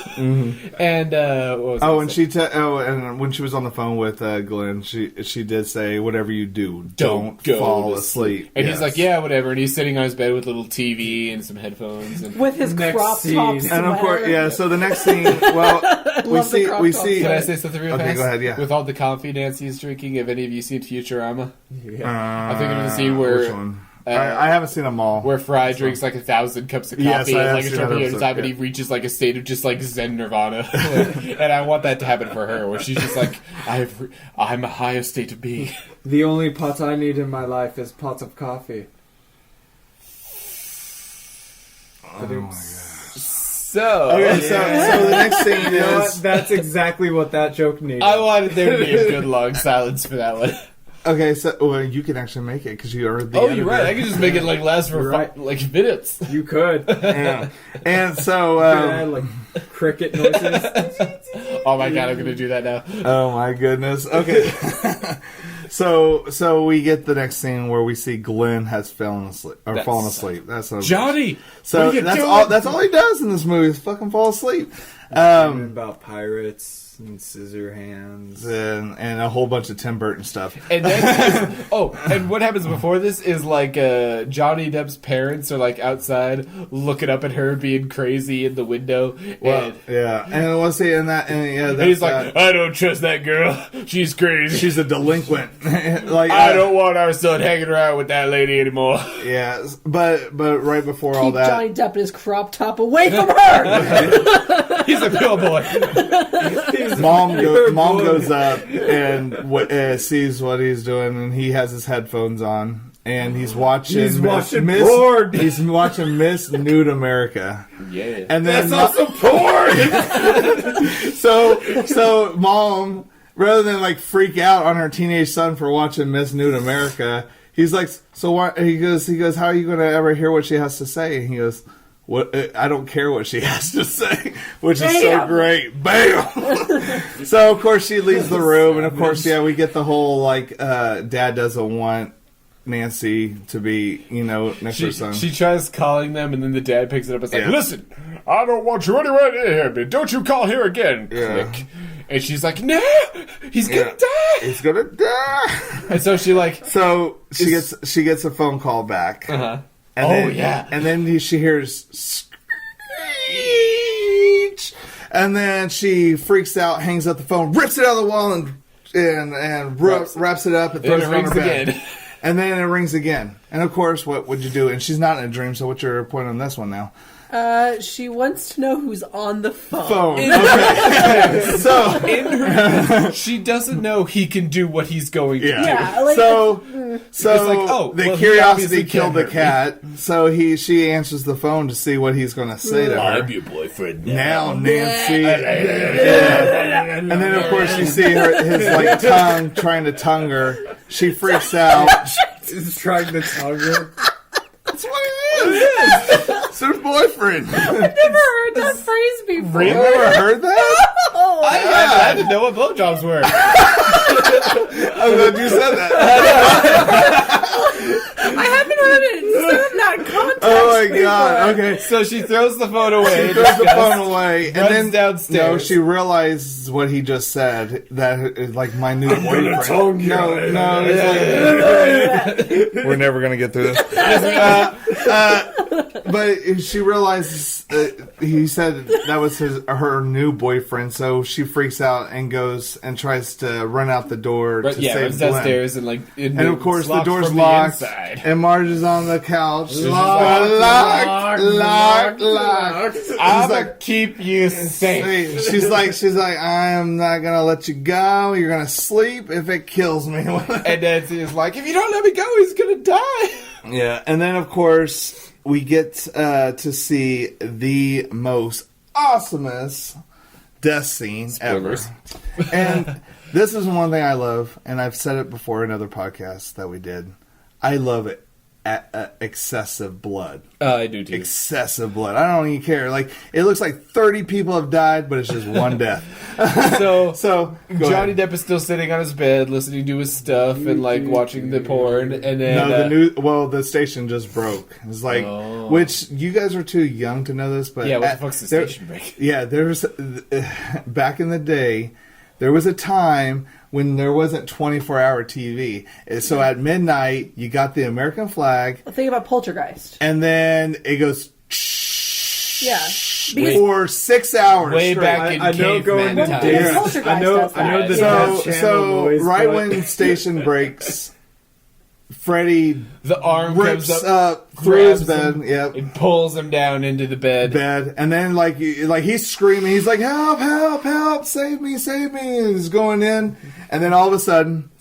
And what was I Oh, gonna and say? and when she was on the phone with Glenn, she did say, "Whatever you do, don't go fall to asleep." And Yes. he's like, "Yeah, whatever." And he's sitting on his bed with a little TV and some headphones. And With his Next crop scene. top And sweater. And of course, yeah. So the next scene, well, we love the see crop we top see. can I say something real Okay, fast? go ahead, yeah. With all the coffee Nancy is drinking, have any of you seen Futurama? I think of the scene where, which one? I haven't seen them all. Where Fry drinks like 1,000 cups of Yes, coffee I in have like a seen short that period of episode, time, and he yeah. reaches like a state of just like Zen Nirvana. And I want that to happen for her, where she's just like, I'm a higher state of being. The only pot I need in my life is pots of coffee. Oh my god. So, Okay, so the next scene You know what? is That's exactly what that joke needed. I wanted there to be a good long silence for that one. Okay, so well, you can actually make it because you are the. Oh, editor. you're right. I can just make it like last for You're right. like minutes. You could. Yeah. And so, Add, like cricket noises. Oh my god, I'm gonna do that now. oh my goodness. Okay. So we get the next scene where we see Glenn has fallen asleep. That's a, Johnny. So what are you that's doing? all. That's all he does in this movie is fucking fall asleep. About pirates and scissor hands. And a whole bunch of Tim Burton stuff. And then, and what happens before this is like Johnny Depp's parents are like outside looking up at her being crazy in the window. Well, yeah, and let's see, and And he's like, I don't trust that girl. She's crazy. she's a delinquent. Like I don't want our son hanging around with that lady anymore. Yeah, but right before all Keep that, Johnny Depp and his crop top away from her. He's a pill boy. Mom goes up and sees what he's doing, and he has his headphones on, and he's watching. He's watching Miss, porn. He's watching Miss Nude America. Yeah. And then That's awesome porn. so mom, rather than like freak out on her teenage son for watching Miss Nude America, he's like, so what? He goes, how are you going to ever hear what she has to say? And he goes, what? I don't care what she has to say, which is so Bam! great. Bam! So of course she leaves the room, and of course, yeah, we get the whole like, dad doesn't want Nancy to be, next to her son. She tries calling them, and then the dad picks it up and is like, Yeah. listen, I don't want you anywhere near him, but don't you call here again. Yeah. Click. And she's like, no, he's gonna Yeah. die. He's gonna die. And so she like, So she gets a phone call back. uh-huh. And Oh, then, yeah. And then she hears screech, and then she freaks out, hangs up the phone, rips it out of the wall, and wraps it up and Then throws it it on rings her bed. again. And then it rings again. And of course, what would you do? And she's not in a dream, so what's your point on this one now? She wants to know who's on the phone. Phone. Okay. So In her, she doesn't know he can do what he's going to do. Yeah, like, so It's like, oh, the well, he curiosity obviously killed can't the hurt cat. So she answers the phone to see what he's going to say to her. your boyfriend Now, Nancy. Yeah. And then, of course, you see his like tongue trying to tongue her. She freaks out. He's trying to tongue her. That's what it is. It's her boyfriend. I've never heard that phrase before. You never heard that? I didn't know what blowjobs were. I'm glad you said that. I haven't heard it in that context. Oh my before. god. Okay. So she throws the phone away. She throws the phone away, and runs then downstairs. No, she realizes what he just said. That is like my new boyfriend. tongue you. No, it's like we're never gonna get through this. But she realizes he said that was her new boyfriend, so she freaks out and goes and tries to run out the door to save runs Glenn. downstairs and like, And of course, the locked door's from locked, the inside. and Marge is on the couch. Locked, Locked. I'm like- gonna keep you safe. She's like, I'm not gonna let you go. You're gonna sleep if it kills me. And Nancy is like, if you don't let me go, he's gonna die. Yeah, and then of course we get to see the most awesomest death scene Spoilers. ever. And this is one thing I love, and I've said it before in other podcasts that we did. I love it. Excessive blood. I do too. Excessive blood. I don't even care. Like, it looks like 30 people have died, but it's just one death. So go Johnny ahead. Depp is still sitting on his bed, listening to his stuff and like watching the porn, and then the station just broke. It's like, Oh. which you guys are too young to know this, but yeah, what the fuck's the there- station break? Yeah, there's back in the day, there was a time when there wasn't 24-hour TV. So at midnight, you got the American flag, Think about Poltergeist. and then it goes Yeah. for 6 hours Way straight. back in I know caveman going times. to Yeah. Poltergeist I know does that. the So, Death Channel noise, right but- when station breaks, Freddy The arm rips comes up through his grabs bed. him, Yep. and pulls him down into the bed. And then like he's screaming, he's like, help, help, help, save me, and he's going in, and then all of a sudden,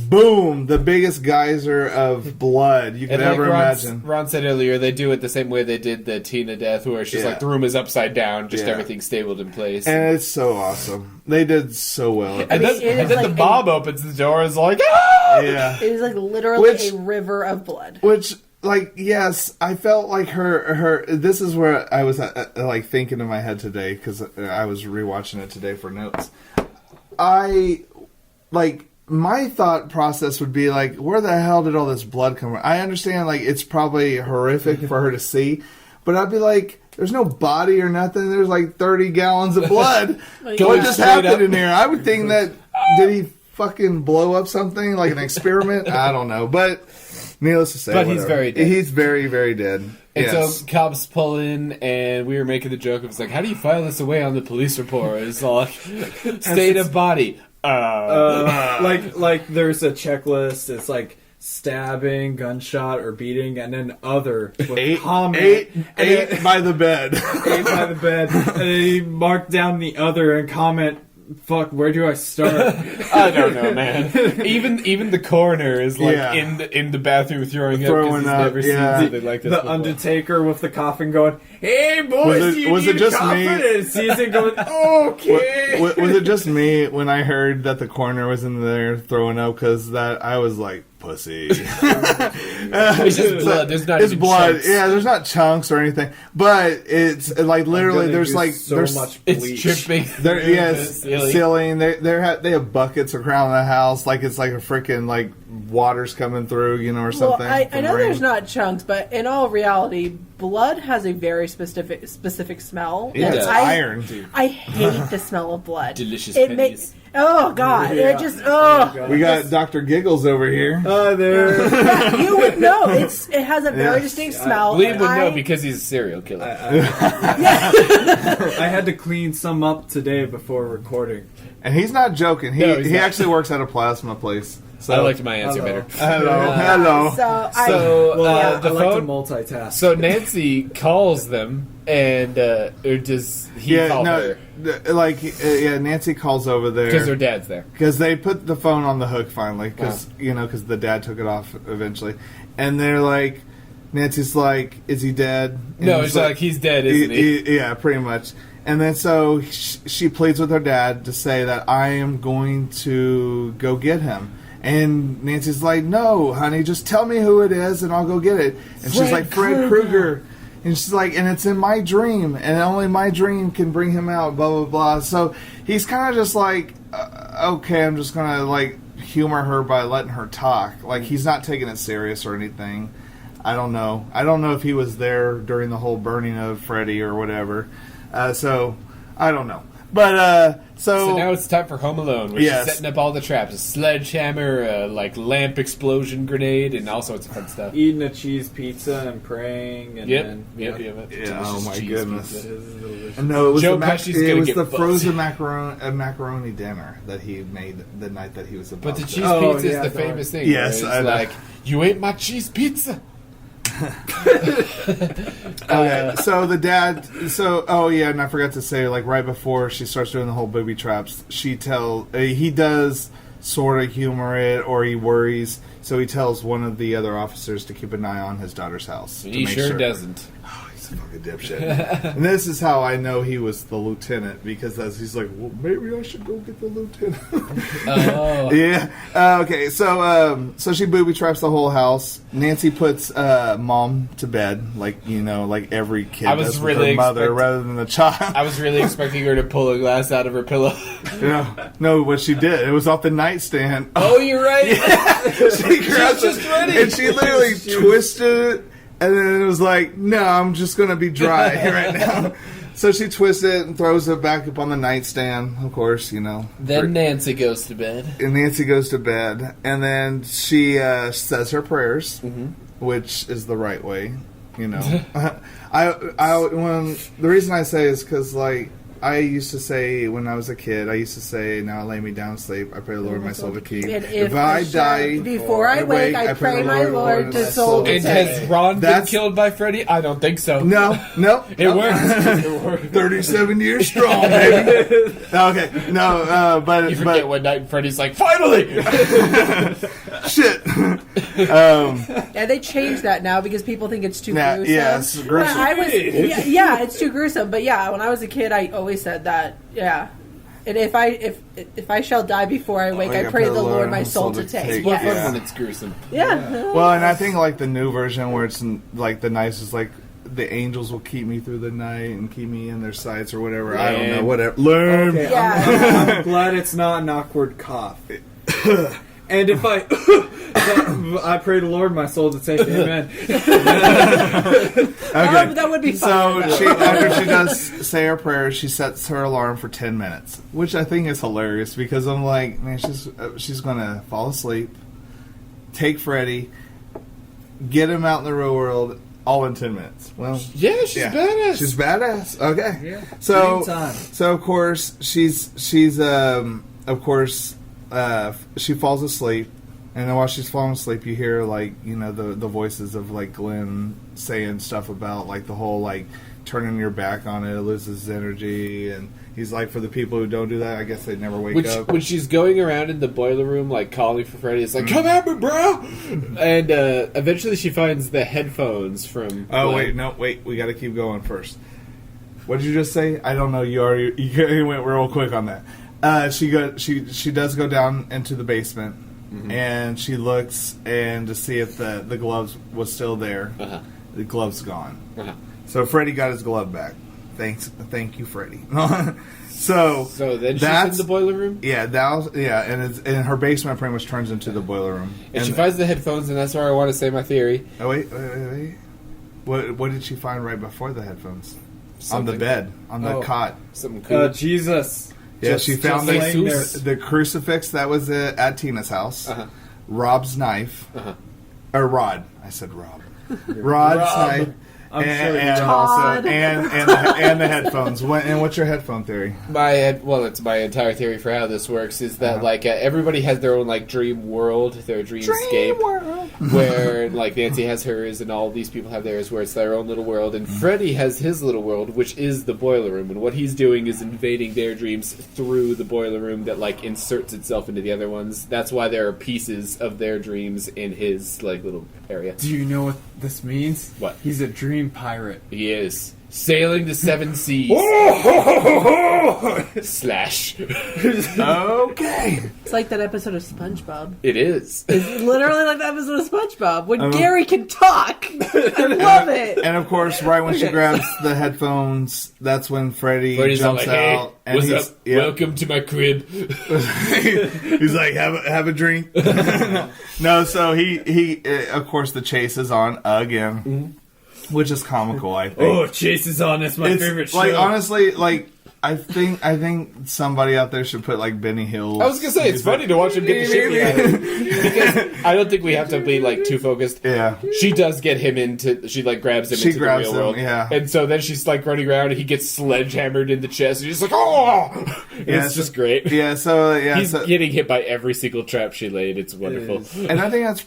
boom, the biggest geyser of blood you could And like ever imagine. Ron said earlier, they do it the same way they did the Tina death, where it's just Yeah. like the room is upside down, just Yeah. everything stabled in place. And it's so awesome. They did so well. And mean, it then is the like Bob opens the door and is like, ah! Yeah. It is like literally Which- a river of blood. Which, like, yes, I felt like her. This is where I was like thinking in my head today because I was rewatching it today for notes. My thought process would be like, where the hell did all this blood come from? I understand, like, it's probably horrific for her to see, but I'd be like, there's no body or nothing. There's like 30 gallons of blood. Like, What yeah. just Straight happened up. in here? I would think that, did he fucking blow up something, like an experiment? I don't know, but needless to say, But he's whatever. very dead. He's very, very dead. And Yes. so cops pull in, and we were making the joke of, it's like, how do you file this away on the police report? It's all like, state of body. Like there's a checklist. It's like stabbing, gunshot, or beating, and then other with comment. Eight by the bed. Eight by the bed, and then he marked down the other and comment. Fuck, where do I start? I don't know, man. Even the coroner is like Yeah. in the bathroom throwing up Throwing because he's up, never yeah. seen something like this The before. Undertaker with the coffin going, "Hey boys, Was it just me? And sees it going, "Okay." Was it just me when I heard that the coroner was in there throwing up? Because that I was like, pussy. It's just blood. There's not It's even blood. chunks. Yeah, there's not chunks or anything, but it's like literally I'm gonna there's use like so there's much It's bleach. dripping. there through the yes ceiling. ceiling. They have buckets around the house like it's like a freaking like water's coming through, you know, or Well, something. I from know rain. there's not chunks, but in all reality, blood has a very specific smell. Yeah, and it's I, iron. I hate the smell of blood. Delicious It pennies. makes oh god, Yeah. it just oh. We got Dr. Giggles over here. There. Yeah, you would know. It has a very Yes. distinct smell. Liam and would know I- because he's a serial killer. I had to clean some up today before recording. And he's not joking. He No, he's he not. actually works at a plasma place. So I liked my answer Hello. better. hello. So, So Well, the I like to phone. multitask. So Nancy calls them, and or does he Yeah, call no, her Nancy calls over there because her dad's there? because they put the phone on the hook finally because because the dad took it off eventually, and they're like, Nancy's like, is he dead? And No, it's like he's dead, isn't he? Yeah, pretty much. And then so she pleads with her dad to say that I am going to go get him. And Nancy's like, no, honey, just tell me who it is and I'll go get it. And she's like, Fred Krueger. And she's like, and it's in my dream, and only my dream can bring him out, blah, blah, blah. So he's kind of just like, okay, I'm just going to, like, humor her by letting her talk. Like, he's not taking it serious or anything. I don't know. I don't know if he was there during the whole burning of Freddy or whatever. So, I don't know. But, So now it's time for Home Alone, where Yes. she's setting up all the traps: a sledgehammer, a lamp explosion grenade, and all sorts of fun stuff. Eating a cheese pizza and praying, and Yep, then yep. Yeah, Delicious oh my cheese goodness. pizza. This is delicious. no, it was Joe the, Pesci's it gonna was get the buzzed. frozen macaroni dinner that he made the night that he was about But the to- cheese Oh, pizza yeah, is the no. famous thing. Yes, where I it's know. like, you ate my cheese pizza. Okay, so the dad. So, oh yeah, and I forgot to say, like right before she starts doing the whole booby traps, he does sort of humor it, or he worries. So he tells one of the other officers to keep an eye on his daughter's house. to He make sure doesn't. Oh, he's a fucking dipshit. And this is how I know he was the lieutenant, because as he's like, well, maybe I should go get the lieutenant. Oh, Yeah. Okay. So, so she booby traps the whole house. Nancy puts mom to bed, like like every kid I was does with really their mother expect- rather than the child. I was really expecting her to pull a glass out of her pillow. No, what she did, it was off the nightstand. Oh, you're right. She grabbed just it, ready. and she literally twisted it, and then it was like, no, I'm just gonna be dry right now. So she twists it and throws it back up on the nightstand. Of course, Then Nancy goes to bed. And Nancy goes to bed, and then she says her prayers, which is the right way, I when the reason I say is because I used to say when I was a kid, now lay me down to sleep. I pray the Lord my soul to keep. And if I die before I wake, I pray my Lord to soul to And take. has Ron been That's- killed by Freddy? I don't think so. No. It works. It works. 37 years strong, baby. Okay, no, but You forget one night and Freddy's like, finally! shit. Yeah, they changed that now because people think it's too Nah, gruesome. yeah, it's gruesome. When I was, yeah, it's too gruesome. But yeah, when I was a kid, I always said that. Yeah, and if I shall die before I wake, I pray the Lord my soul to take. More fun Yes. when it's gruesome. Yeah. Well, and I think like the new version where it's like the nicest, like the angels will keep me through the night and keep me in their sights or whatever. I don't know, whatever. Learn. Okay, Yeah. I'm glad it's not an awkward cough. And if I I pray the Lord my soul to take, amen. Okay. That would be fun. So after she does say her prayer, she sets her alarm for 10 minutes, which I think is hilarious because I'm like, man, she's gonna fall asleep, take Freddy, get him out in the real world, all in 10 minutes. Well, Yeah, she's badass. She's badass. Okay. Yeah. So Dream time. so of course she's she falls asleep, and then while she's falling asleep, you hear like the voices of like Glenn saying stuff about like the whole like turning your back on it loses energy, and he's like, for the people who don't do that, I guess they never wake up. When she's going around in the boiler room, like calling for Freddy, it's like, "Come at me, bro!" And eventually, she finds the headphones from. Oh Glenn. wait, we got to keep going first. What did you just say? I don't know. You went real quick on that. She does go down into the basement, and she looks and to see if the gloves was still there. Uh-huh. The glove's gone. Uh-huh. So Freddy got his glove back. Thank you, Freddy. So then she's that's- in the boiler room, and her basement pretty much turns into the boiler room. and she finds the headphones, and that's where I want to say my theory. Oh wait. What did she find right before the headphones? On the Something- bed, on the cot. Something cool. Jesus. Yeah, she found just laying there. the crucifix that was at Tina's house, Uh-huh. Rob's knife, Uh-huh. or Rod. I said Rob. Rod's knife, I'm sure and you're also Todd. and the headphones. And what's your headphone theory? It's my entire theory for how this works is that like everybody has their own like dream world, their dreamscape, where like Nancy has hers, and all these people have theirs, where it's their own little world, and Freddy has his little world, which is the boiler room, and what he's doing is invading their dreams through the boiler room that like inserts itself into the other ones. That's why there are pieces of their dreams in his like little area. Do you know what this means? What? He's a dream pirate. He is sailing the seven seas. Slash. Okay. It's like that episode of SpongeBob. It is. It's literally like that episode of SpongeBob when Gary can talk. I love it. And of course, right when she grabs the headphones, that's when Freddy Freddy's all jumps like, "Hey, out, and what's he's up? yeah. Welcome to my crib." He's like, have a drink. No, so he of course the chase is on again, which is comical. I think. Oh, Chase is on. That's my It's, favorite show. like honestly, like I think somebody out there should put like Benny Hill. I was gonna say it's funny to watch him get the shit beat out of him because I don't think we have to be like too focused. Yeah. She does get him into. She like grabs him She into grabs the real him, world. yeah. And so then she's like running around and he gets sledgehammered in the chest. And she's like, "Oh!" And Yeah, it's so- just great. Yeah, so He's getting hit by every single trap she laid. It's wonderful. and I think that's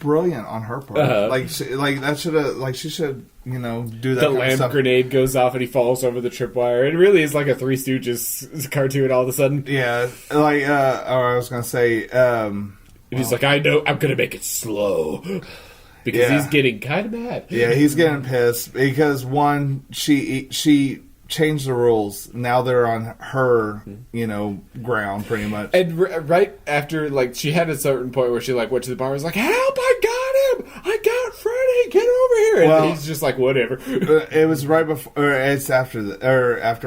brilliant on her part. Uh-huh. She should do that The kind of lamp stuff. grenade goes off and he falls over the tripwire. It really is like a Three Stooges cartoon all of a sudden. Yeah, like or I was gonna say, And he's like, "I know, I'm gonna make it slow." Because Yeah. he's getting kind of mad. yeah, he's getting pissed because one, she changed the rules. Now they're on her, ground pretty much. And right after, like, she had a certain point where she, like, went to the bar and was like, "Help, I got him! I got Freddy! Get over here!" And Well- he's just like, whatever. It was right before, or it's after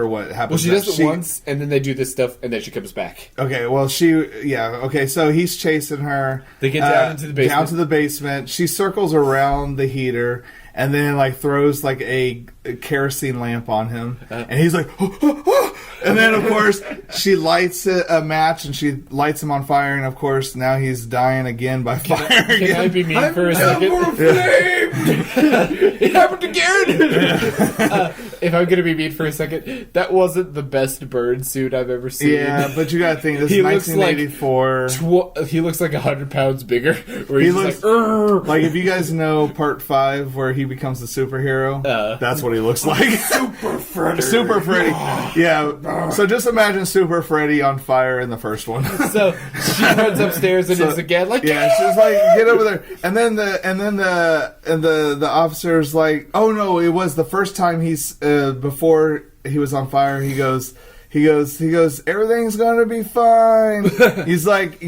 what happened. Well, she does it once, and then they do this stuff, and then she comes back. Okay, well, so he's chasing her. They get down into the basement. Down to the basement. She circles around the heater and then, like, throws, like, a kerosene lamp on him. And he's like, and then, of course, she lights a match and she lights him on fire. And, of course, now he's dying again by fire. Can I be mean for a Never second? flamed. It happened again. If I'm gonna be mean for a second, that wasn't the best bird suit I've ever seen. Yeah, but you gotta think, this is He looks like 1984. He looks like 100 pounds bigger. Where He he's looks just like, "Urgh." like, if you guys know part 5 where he becomes the superhero, that's what he looks like. Super Freddy. Super Freddy. Yeah. So just imagine Super Freddy on fire in the first one. So she runs upstairs and So- is again like, Yeah, she's like, get over there. And then the officer's like, oh no, it was the first time he's before he was on fire. He goes, everything's gonna be fine. he's like,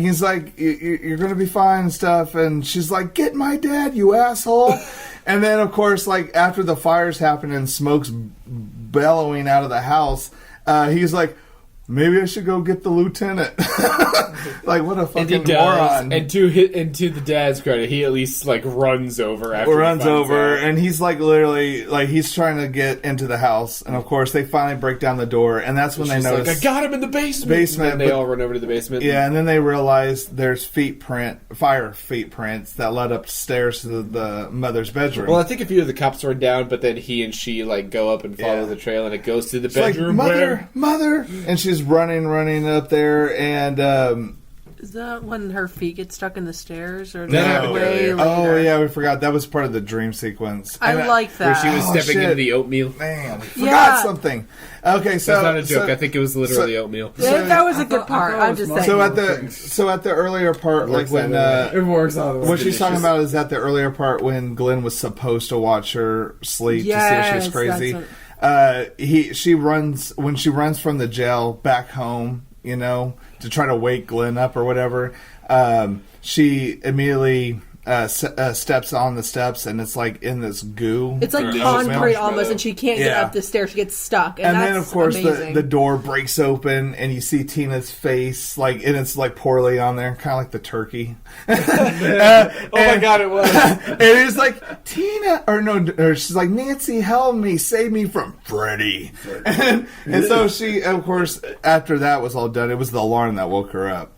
you're gonna be fine and stuff. And she's like, get my dad, you asshole. And then of course, like after the fires happen and smoke's bellowing out of the house, he's like, maybe I should go get the lieutenant. Like, what a and he fucking does. moron. And to the dad's credit, he at least like runs over after Runs he finds over, out. and he's like literally, like he's trying to get into the house, and of course they finally break down the door, and that's when She's they notice. like, I got him in the basement. And they but- all run over to the basement. Yeah, and then they realize there's fire feet prints that led upstairs to the mother's bedroom. Well, I think a few of the cops run down, but then he and she like go up and follow Yeah. the trail, and it goes to the She's like, bedroom. mother, and she's running up there, and Is that when her feet get stuck in the stairs? Or That happened way earlier. oh later? yeah, we forgot that was part of the dream sequence. I And like where that. she was Oh, stepping shit. into the oatmeal. Man, we forgot Yeah. something. Okay, so That's not a joke. so- I think it was literally oatmeal. Yeah, that was a good I part. thought it I'm was just muscle. saying. So at the earlier part, like works when out It works out. what she's talking delicious. about is at the earlier part when Glenn was supposed to watch her sleep to see if Yes, she's crazy. that's She runs when she runs from the jail back home, you know, to try to wake Glenn up or whatever. She immediately steps on the steps, and it's like in this goo. It's like Or concrete marshmallow. almost, and she can't get Yeah. up the stairs. She gets stuck, And that's then, of course, amazing. the door breaks open, and you see Tina's face, like, and it's like poorly on there, kind of like the turkey. Oh my god, it was. And it's like, Tina, or she's like, Nancy, help me, save me from Freddy. And so she, of course, after that was all done, it was the alarm that woke her up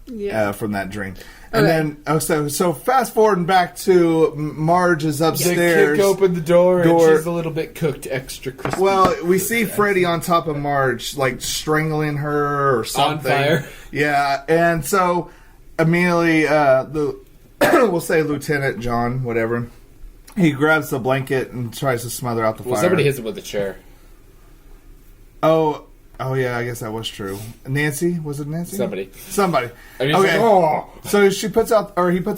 from that dream. And Okay. then, so fast forwarding back to Marge is They upstairs. kick open the door, and Door. she's a little bit cooked extra crispy. Well, we see Freddy on top of Marge, like strangling her or something. fire. Yeah, and so immediately, we'll say Lieutenant John, whatever, he grabs the blanket and tries to smother out the well, fire. somebody hits him with a chair. Oh yeah, I guess that was true. Nancy, was it Nancy? Somebody. Okay. And he's like, oh. So he puts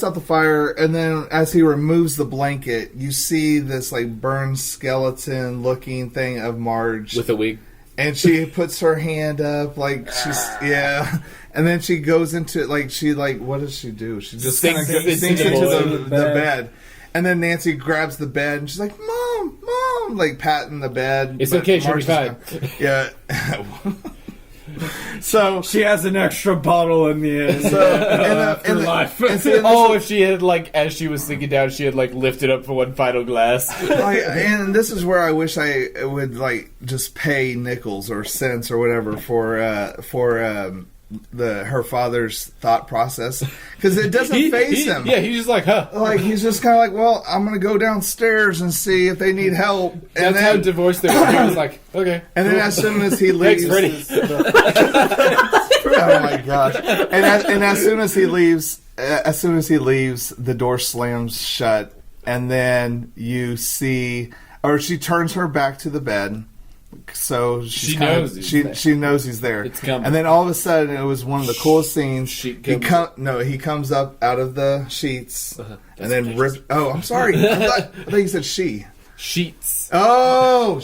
out the fire, and then as he removes the blanket, you see this like burned skeleton looking thing of Marge With a wig. and she puts her hand up like she's and then she goes into like what does she do? She just kind of Sinks sinks into into the the bed. And then Nancy grabs the bed and she's like, Mom, like patting the bed. It's but okay, she'll be Marge is fine. not. Yeah. So She has an extra bottle in the end. for life. Oh, if she had, like, as she was sinking down, she had, like, lifted up for one final glass. and this is where I wish I would like just pay nickels or cents or whatever for her father's thought process because it doesn't phase him. Yeah, he's just like, huh. Like he's just kind of like, well, I'm gonna go downstairs and see if they need help. And That's how then, divorced they were. He was like, okay. and then as soon as he leaves, Thanks, Freddie. oh my gosh! And as soon as he leaves, the door slams shut, and then you see, or she turns her back to the bed. So she's She kinda- knows he's there. she knows he's there. It's coming. And then all of a sudden, it was one of the coolest scenes. She He comes up out of the sheets and That's then dangerous. rips. Oh, I'm sorry. I thought you said she. Sheets. Oh,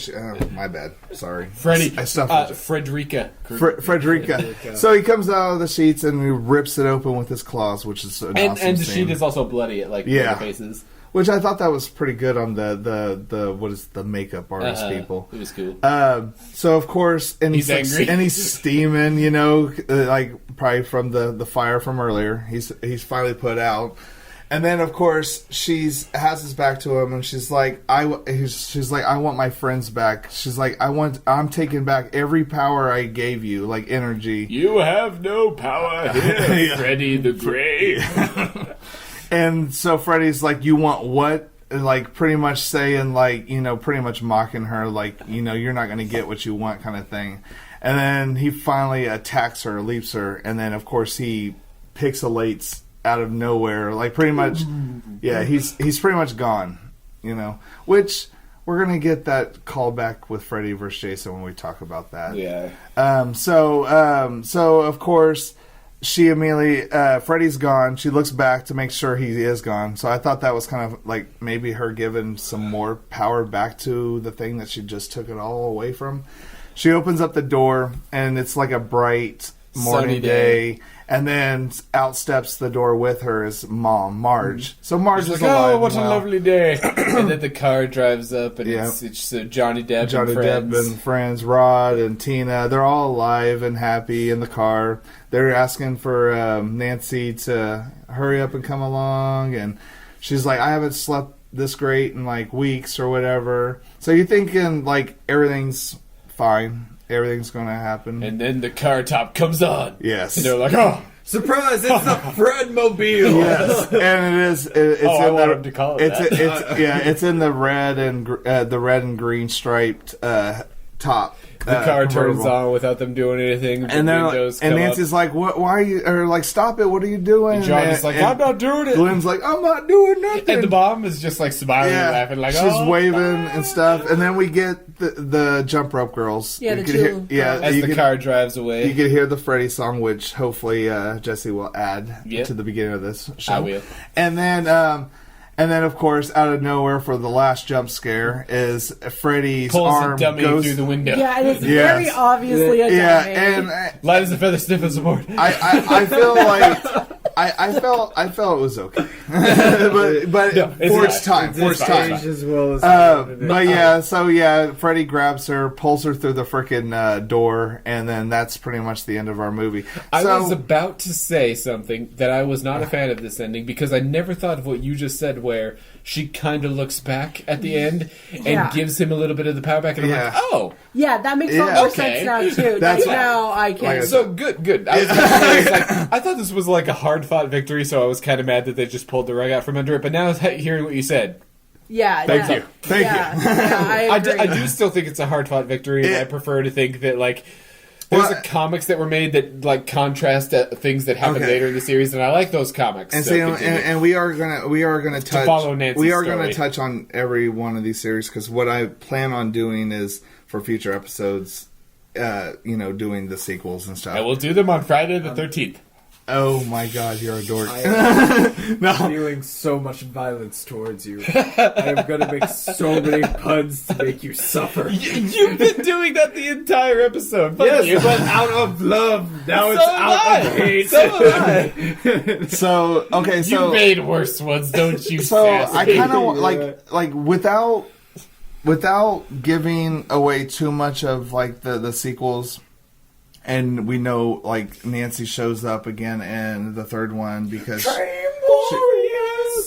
my bad. Sorry, Freddie. I stuffed it. Frederica. Frederica. So he comes out of the sheets and he rips it open with his claws, which is an awesome And the scene. sheet is also bloody at, like, Yeah. the faces. Which I thought that was pretty good on the what is the makeup artist people. It was cool. So of course, and He's like, angry. and he's steaming, you know, like probably from the fire from earlier. He's finally put out, and then of course has his back to him, and she's like, I want my friends back. She's like, I'm taking back every power I gave you, like energy. You have no power here, Yeah. Freddy the Great. And so Freddy's like, you want what? like pretty much saying like, you know, pretty much mocking her, like, you know, you're not going to get what you want kind of thing. And then he finally attacks her, leaps her, and then of course he pixelates out of nowhere, like pretty much, yeah, he's pretty much gone, you know, which we're going to get that callback with Freddy vs. Jason when we talk about that. Yeah. So of course, she immediately, Freddy's gone. She looks back to make sure he is gone. So I thought that was kind of like maybe her giving some more power back to the thing that she just took it all away from. She opens up the door, and it's like a bright morning Sunny day. and then out steps the door with her is Mom, Marge. So Marge She's is like, alive. oh, what and a well. lovely day. And then the car drives up, and Yeah. it's Johnny Depp Johnny and friends. Depp and friends, Rod and Tina, they're all alive and happy in the car. They're asking for Nancy to hurry up and come along, and she's like, I haven't slept this great in like weeks or whatever. So you're thinking like everything's fine, everything's going to happen. And then the car top comes on. Yes. And they're like, oh. Surprise! It's the Fredmobile. Yes, and it is. It's Oh, I in want the. him to call it It's that. it's in the red and the red and green striped top. The car turns convertible. on without them doing anything. And the then windows and come Nancy's up. like, "What? Why are you?" Or like, "Stop it! What are you doing?" And Johnny's like, I'm not doing it. Glenn's like, "I'm not doing nothing." And the mom is just like smiling and laughing, like, she's oh, waving and stuff. And then we get the jump rope girls. Yeah, You the could two hear, girls. as you the could- car drives away. You could hear the Freddy song, which hopefully Jesse will add Yep. to the beginning of this show. I will. And then, of course, out of nowhere for the last jump scare is Freddy's Pulls arm a dummy goes through the window. Yeah, and it's Yes. very obviously a dummy. Yeah, and Light as a feather, stiff as a board. I feel like I felt it was okay, but No, it's for not. its time, for its It's time. Age as well as But yeah, so yeah, Freddy grabs her, pulls her through the frickin' door, and then that's pretty much the end of our movie. I So, was about to say something that I was not a fan of this ending because I never thought of what you just said, where she kind of looks back at the end and Yeah. gives him a little bit of the power back, and I'm Yeah. like, oh, Yeah, that makes a lot Yeah. more Okay. sense now too. That's- Now I Like can. I said, so good. I was gonna say, it's like, I thought this was like a hard fought victory, so I was kind of mad that they just pulled the rug out from under it. But now hearing what you said, yeah, Thank yeah. you. Thank yeah, you. Yeah, I agree. I do still think it's a hard fought victory, and I prefer to think that like. There's Well, comics that were made that like contrast things that happen Okay. later in the series, and I like those comics. And, so see, continue. and we are gonna touch. follow Nancy's we are story. gonna touch on every one of these series because what I plan on doing is for future episodes, doing the sequels and stuff. And we'll do them on Friday the 13th. Oh my God, you're a dork. I'm feeling so much violence towards you. I am gonna make so many puns to make you suffer. You've been doing that the entire episode. Fuck Yes, you. but out of love. Now it's So am out I. of hate. So am I. So okay, You so made worse ones, don't you? so sassy? I kind of Yeah. like without giving away too much of like the sequels. And we know, like, Nancy shows up again in the third one because...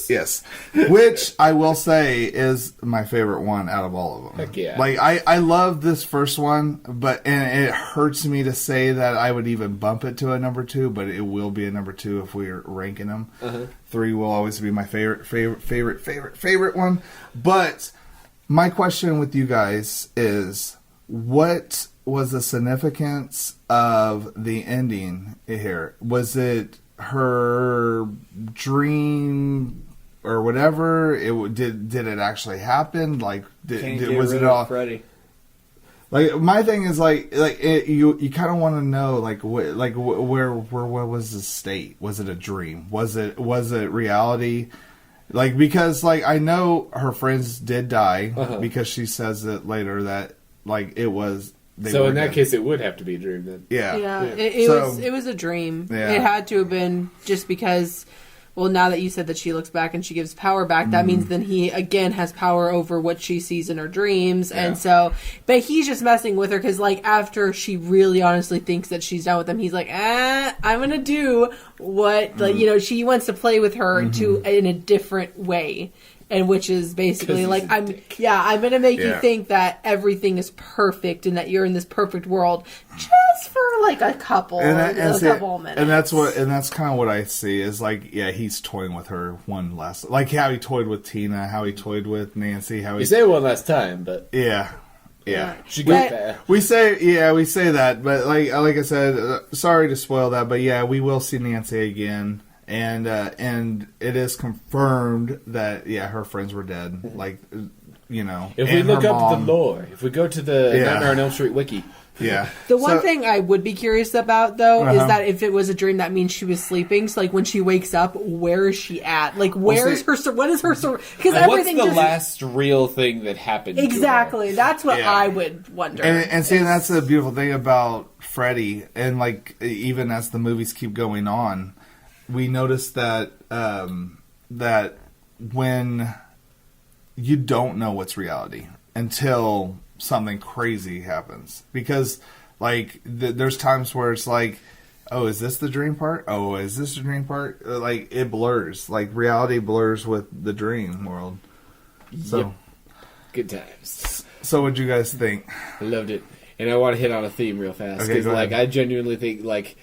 Yes. Which, I will say, is my favorite one out of all of them. Heck yeah. Like, I love this first one, and it hurts me to say that I would even bump it to a number 2, but it will be a number 2 if we're ranking them. 3 will always be my favorite one. But my question with you guys is, what was the significance of the ending here? Was it her dream or whatever? Did it actually happen? Like, was it all? Freddy? Like, my thing is you kind of want to know where was the state? Was it a dream? Was it reality? Like, because like I know her friends did die because she says it later that like it was. So in that case, it would have to be a dream then. Yeah. Yeah, it So- was a dream. Yeah. It had to have been just because. Well, now that you said that she looks back and she gives power back, that means then he again has power over what she sees in her dreams, and so. But he's just messing with her because, like, after she really honestly thinks that she's done with him, he's like, I'm gonna do what, like, she wants to play with her in a different way. and which is basically 'Cause like he's a I'm dick. I'm gonna make you Yeah. think that everything is perfect and that you're in this perfect world just for like a couple minutes. and that's kind of what I see is like, yeah, he's toying with her one last, like how he toyed with Tina, how he toyed with Nancy, how You he, say it one last time, but yeah. she But- got there. We say that, but like I said, sorry to spoil that, but yeah, we will see Nancy again, and it is confirmed that her friends were dead, like If we and look her up mom. the lore, if we go to the Yeah. Nightmare on Elm Street wiki, Yeah. The one So- thing I would be curious about, though, is Uh-huh. that if it was a dream, that means she was sleeping. So, like, when she wakes up, where is she at? Like, where's see- her? What is her? Because what's everything the just last real thing that happened? exactly. That's what Yeah. I would wonder. And see, that's the beautiful thing about Freddy, and like even as the movies keep going on, we notice that that when you don't know what's reality until something crazy happens, because like there's times where it's like, oh, is this the dream part? Oh, is this the dream part? Like it blurs, like reality blurs with the dream world. So, Yep. Good times. so what'd you guys think? I loved it, and I want to hit on a theme real fast Okay, because, go like, ahead. I genuinely think like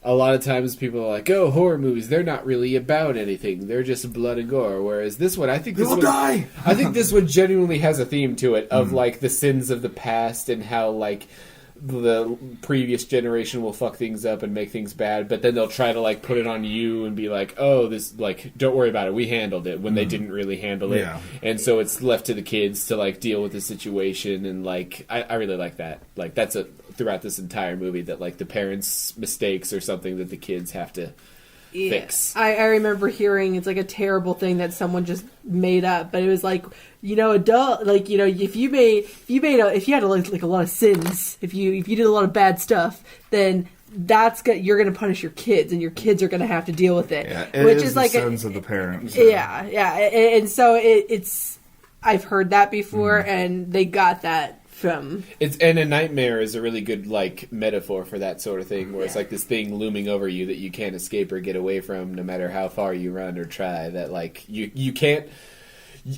a lot of times people are like, "Oh, horror movies, they're not really about anything; they're just blood and gore." Whereas this one, I think this People one, die. I think this one genuinely has a theme to it Mm. of like the sins of the past and how like the previous generation will fuck things up and make things bad, but then they'll try to like put it on you and be like, "Oh, this like don't worry about it, we handled it," when they didn't really handle it. Yeah. And so it's left to the kids to like deal with the situation, and like I really like that. Like that's a throughout this entire movie that like the parents' mistakes are something that the kids have to fix. I remember hearing it's like a terrible thing that someone just made up, but it was like, adult, like, if you had like a lot of sins, if you did a lot of bad stuff, then you're going to punish your kids, and your kids are going to have to deal with it. Yeah, it which is is the like sins of the parents. yeah, and so it's I've heard that before, and they got that from And a nightmare is a really good like metaphor for that sort of thing, where it's like this thing looming over you that you can't escape or get away from, no matter how far you run or try. That like you can't.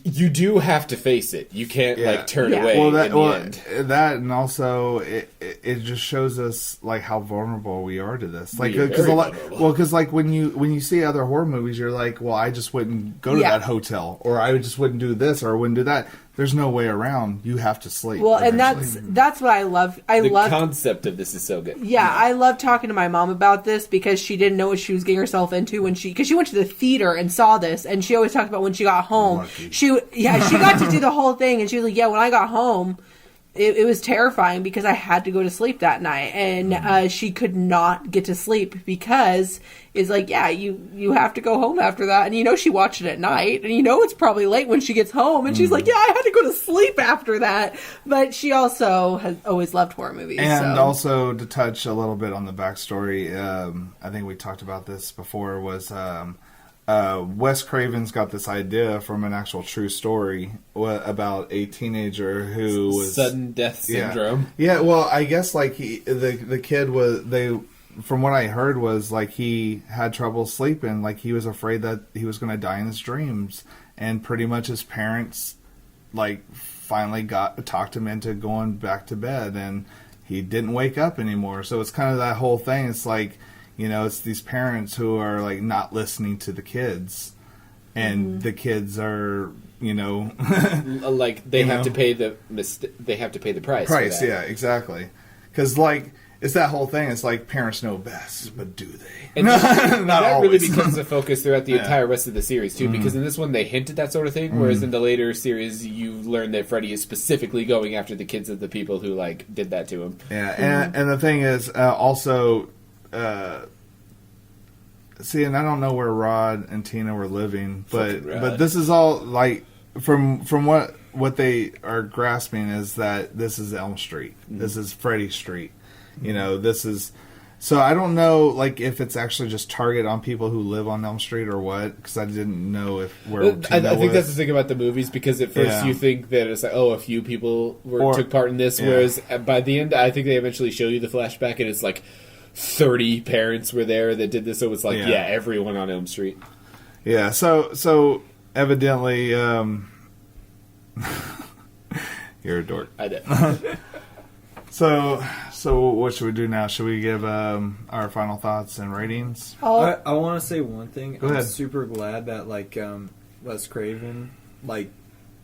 You do have to face it. You can't Yeah. like turn Yeah. away Well, in the end. that, and also it just shows us like how vulnerable we are to this. Like, We are because very vulnerable. like when you see other horror movies, you're like, well, I just wouldn't go to Yeah. that hotel, or I just wouldn't do this, or I wouldn't do that. There's no way around. You have to sleep. well, and eventually. that's what I love. I The love concept of this is so good. Yeah, I love talking to my mom about this because she didn't know what she was getting herself into because she went to the theater and saw this, and she always talked about when she got home. Lucky. She got to do the whole thing, and she was like, "Yeah, when I got home, it was terrifying because I had to go to sleep that night, and she could not get to sleep because it's like, yeah, you have to go home after that, and she watched it at night, and it's probably late when she gets home, and she's like, yeah, I had to go to sleep after that, but she also has always loved horror movies, And so. also to touch a little bit on the backstory, I think we talked about this before. Was Wes Craven's got this idea from an actual true story about a teenager who was Sudden death syndrome. Yeah, well, I guess like the kid was from what I heard was like he had trouble sleeping, like he was afraid that he was going to die in his dreams, and pretty much his parents like finally talked him into going back to bed, and he didn't wake up anymore. So it's kind of that whole thing. It's like, it's these parents who are like not listening to the kids, and the kids are, Like they You have know? to pay they have to pay the price. for that. yeah, exactly. Because like it's that whole thing. It's like parents know best, but do they? And that Not really always. becomes a focus throughout the Yeah. entire rest of the series too, because in this one they hinted that sort of thing, whereas in the later series you learn that Freddy is specifically going after the kids of the people who like did that to him. Yeah, and the thing is also, see, and I don't know where Rod and Tina were living, Fucking Rod. but this is all like from what they are grasping is that this is Elm Street, this is Freddy Street, this is. So I don't know, like, if it's actually just target on people who live on Elm Street or what, because I didn't know where I Tina think that's the was. thing about the movies, because at first Yeah. you think that it's like, oh, a few people Or- took part in this, yeah. whereas by the end I think they eventually show you the flashback and it's like 30 parents were there that did this, so it's like, Yeah. yeah, everyone on Elm Street. Yeah, so evidently, you're a dork. I did. So what should we do now? Should we give our final thoughts and ratings? I want to say one thing. Go I'm ahead. super glad that Wes Craven,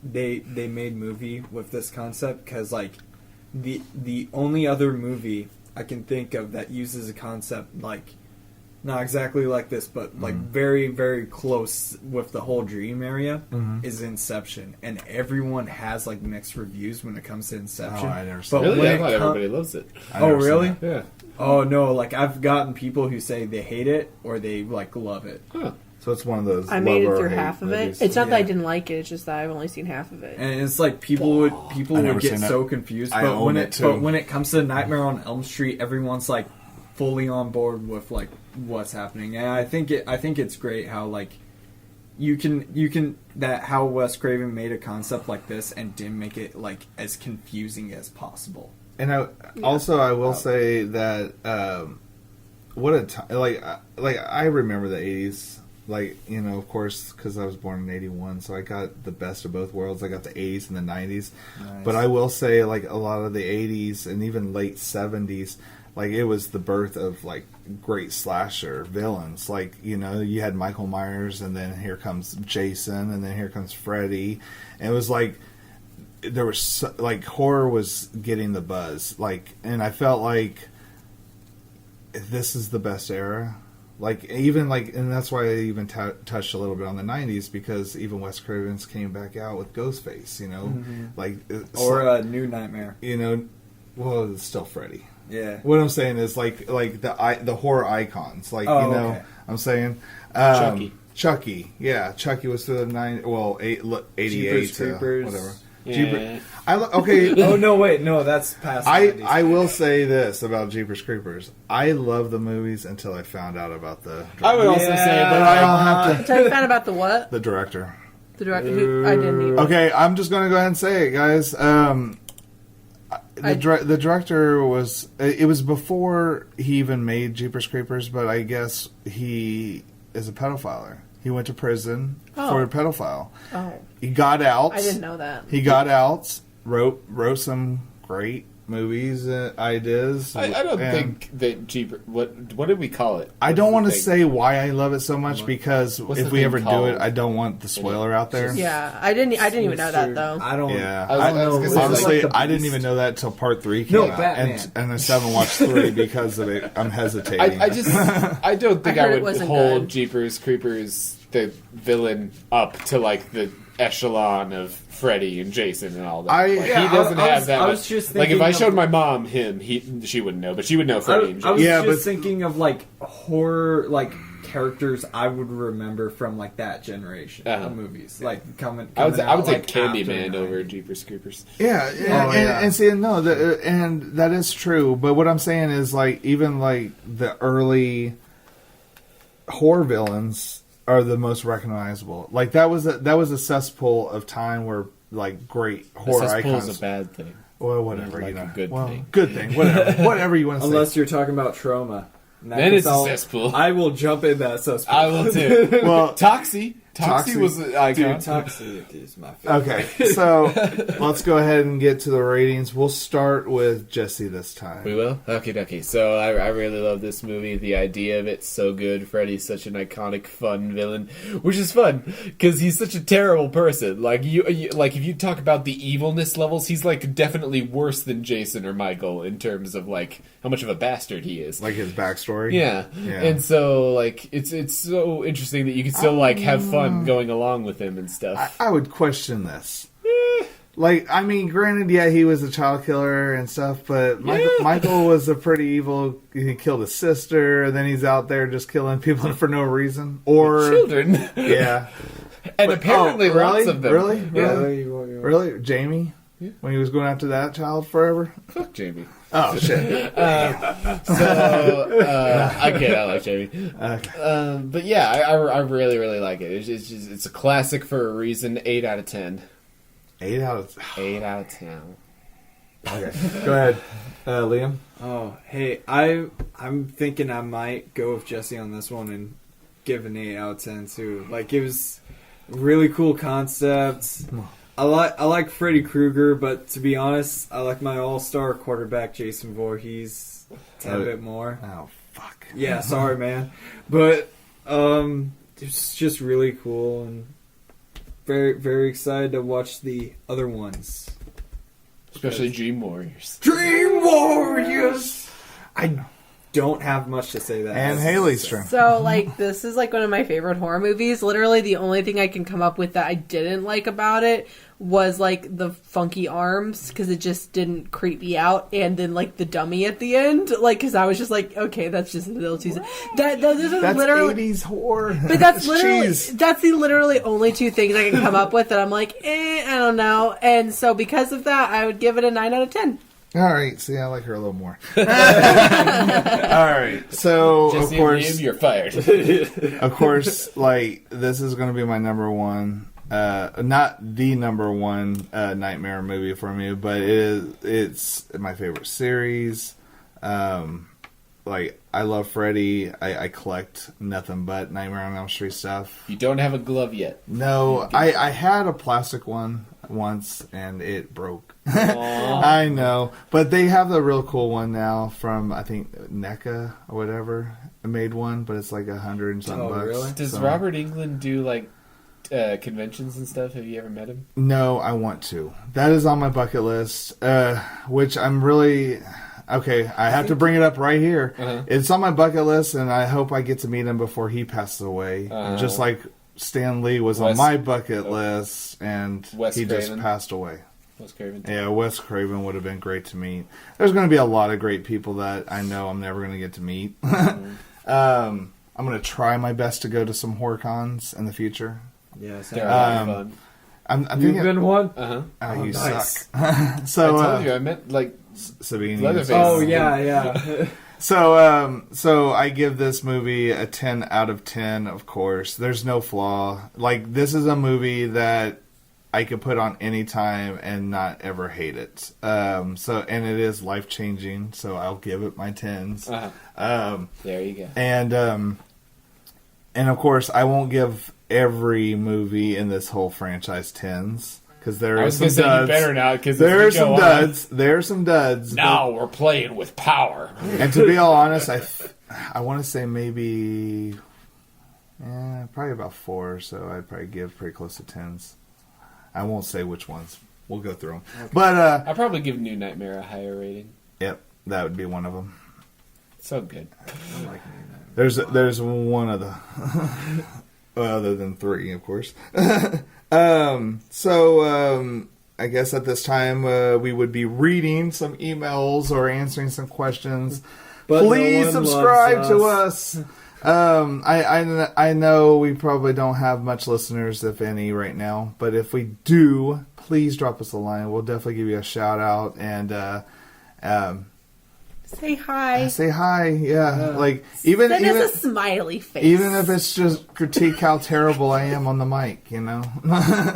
they made movie with this concept, because the only other movie I can think of that uses a concept not exactly like this, but very, very close with the whole dream area is Inception, and everyone has mixed reviews when it comes to Inception. Oh, I never saw But it. Really? when I it thought com- everybody loves it. I Oh, never seen really? it. Yeah. Oh no! I've gotten people who say they hate it or they love it. Huh. So it's one of those. I made it love or through hate half of movies. it. It's not that I Yeah. didn't like it. It's just that I've only seen half of it. And it's people would I never get seen it. so confused. I But own when it, too. but when it comes to Nightmare on Elm Street, everyone's fully on board with what's happening. And I think it's great how you can how Wes Craven made a concept like this and didn't make it as confusing as possible. And I will say that what a time! I remember the '80s. Of course, because I was born in '81, so I got the best of both worlds. I got the '80s and the '90s. Nice. But I will say, a lot of the '80s and even late '70s, it was the birth of great slasher villains. You had Michael Myers, and then here comes Jason, and then here comes Freddy, and it was there was horror was getting the buzz, and I felt this is the best era. And that's why I even touched a little bit on the '90s, because even Wes Craven's came back out with Ghostface, Or New Nightmare. well, it's still Freddy. Yeah. What I'm saying is the horror icons, okay. I'm saying Chucky, yeah, Chucky was to the 88 Jeepers to Creepers. whatever. Yeah. Okay. Oh no! Wait, no, that's past. 90s. I will say this about Jeepers Creepers. I love the movies until I found out about the I would also Yeah. say, but but I don't have to. Until you found about the what? The director. The director who I didn't even. Okay, I'm just going to go ahead and say it, guys. The director was. It was before he even made Jeepers Creepers, but I guess he is a pedophile. He went to prison for a pedophile. Oh, He got out. I didn't know that. He got out. Wrote some great movies, ideas. I don't and think that Jeepers. What did we call it? I don't want to Thing. say why I love it so much, because What's if the we thing ever do called? it, I don't want the spoiler out there. Yeah, I didn't even know that though. I don't. Yeah. I was gonna say, Honestly, the I didn't Beast. even know that till part 3 came No, out, Batman. and I still haven't watched 3 because of it. I'm hesitating. I don't think I I, heard it would wasn't hold good. Jeepers Creepers the villain up to the echelon of Freddy and Jason and all that. Yeah, he doesn't I have was- that I much. was just If thinking I of- showed my mom him, she wouldn't know, but she would know Freddy and I was Jason. Yeah, just but- thinking of horror characters I would remember from that generation Uh-huh. of movies. Coming I would out, say after Candyman 90s. over Jeepers Creepers. Yeah, and see, no, and that is true. But what I'm saying is, even the early horror villains are the most recognizable. That was a cesspool of time where great horror icons. Cesspool's a bad thing. Well, whatever, Like a good thing. Good thing, whatever, whatever you want to say. Unless you're talking about Trauma. Then it's a cesspool. I will jump in that cesspool. I will too. Well, Toxie Toxie. was an icon. Dude, Toxic is my favorite. okay, so let's go ahead and get to the ratings. We'll start with Jesse this time. We will? Okay. So I really love this movie. The idea of it's so good. Freddy's such an iconic, fun villain, which is fun because he's such a terrible person. You if you talk about the evilness levels, he's definitely worse than Jason or Michael in terms of how much of a bastard he is. Like his backstory. Yeah. And so it's so interesting that you can still have fun going along with him and stuff. I would question this. Granted, yeah, he was a child killer and stuff, but Michael was a pretty evil. He killed his sister, and then he's out there just killing people for no reason. Or Children. yeah, And apparently really? lots of them. Really? Yeah. Really, Jamie? When he was going after that child forever? Fuck Jamie. Oh shit! I like Jamie. But yeah, I really, really like it. It's a classic for a reason. 8 out of 10. 8 out of 8 out of 10. Okay, go ahead, Liam. Oh, hey, I'm thinking I might go with Jesse on this one and give an 8 out of 10 too. Really cool concepts. I like Freddy Krueger, but to be honest, I like my all-star quarterback Jason Voorhees a tad bit more. Oh fuck. Yeah, sorry, man, but it's just really cool and very very excited to watch the other ones. Especially Dream Warriors. Dream Warriors. I don't have much to say that. And Haley's turn. So, like, this is, like, one of my favorite horror movies. Literally, the only thing I can come up with that I didn't like about it was, like, the funky arms, because it just didn't creep me out. And then, like, the dummy at the end. Like, because I was just like, okay, that's just a little too... Those are That's literally... 80s horror. But that's literally... cheese. That's the literally only two things I can come up with that I'm like, I don't know. And so, because of that, I would give it a 9 out of 10. All right, see, I like her a little more. All right, so Jesse of course, and Liam, you're fired. of course, like this is going to be my number one, not the number one nightmare movie for me, but it's my favorite series. Like I love Freddy. I collect nothing but Nightmare on Elm Street stuff. You don't have a glove yet. No, I had a plastic one once and it broke. I know, but they have the real cool one now from I think NECA or whatever made one, but it's like $100 and something bucks. Really? Does So- Robert Englund do like conventions and stuff? Have you ever met him? No, I want to. That is on my bucket list, which I'm really okay. I have to bring it up right here. Uh-huh. It's on my bucket list, and I hope I get to meet him before he passes away. Uh-huh. Just like Stan Lee was Wes- on my bucket list, and Wes he just Craven. passed away. Wes Craven. Yeah, Wes Craven would have been great to meet. There's going to be a lot of great people that I know I'm never going to get to meet. I'm going to try my best to go to some horror cons in the future. Yes, They're a lot of Um, fun. I'm you've thinking, been one. Uh-huh. oh, you nice. suck. So, I told you, I meant like Sabine. Leatherface. Oh yeah. So I give this movie a 10 out of 10, of course. There's no flaw. Like, this is a movie that I could put on any time and not ever hate it. And it is life-changing, so I'll give it my 10s. Uh-huh. There you go. And of course, I won't give every movie in this whole franchise 10s. Because there I are was some gonna say you duds. better not, because There are some duds. There are some duds. Now we're playing with power. And to be all honest, I want to say maybe, probably about 4. So I'd probably give pretty close to 10s. I won't say which ones. We'll go through them. Okay. But I'd probably give New Nightmare a higher rating. yep, that would be one of them. So good. There's one of the other than 3, of course. I guess at this time we would be reading some emails or answering some questions. But Please no one subscribe loves to us. us. I know we probably don't have much listeners, if any, right now. But if we do, please drop us a line. We'll definitely give you a shout out and Say hi. say hi. Yeah, like even Send us a smiley face. even if it's just critique how terrible I am on the mic, you know.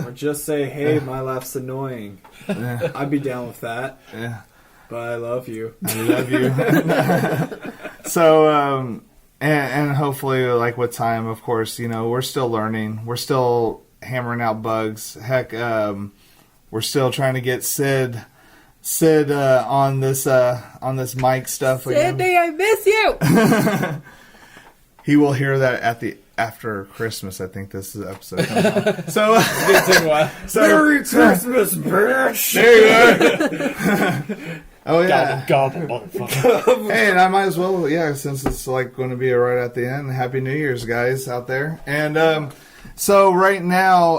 Or just say, hey, my laugh's annoying. Yeah. I'd be down with that. Yeah. But I love you. I love you. So, and hopefully, like with time, of course, you know, we're still learning. We're still hammering out bugs. Heck, we're still trying to get Sid on this mic stuff again. Sydney, I miss you. He will hear that after Christmas. I think this is episode comes out. So, Merry Christmas, bitch! there you are. Oh yeah. Gobble, motherfucker. Hey, and I might as well, since it's like going to be right at the end. Happy New Year's, guys, out there. And so right now,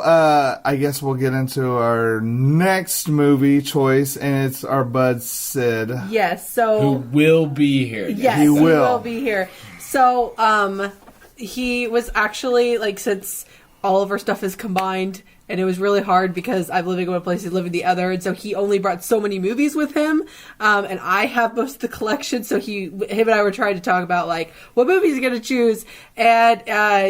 I guess we'll get into our next movie choice, and it's our bud Sid. Yes, so... Who will be here? Yes, He he will. will be here. So, he was actually, like, since all of our stuff is combined, and it was really hard because I'm living in one place, he's living the other, and so he only brought so many movies with him, and I have most of the collection, so him and I were trying to talk about, like, what movie he's going to choose, and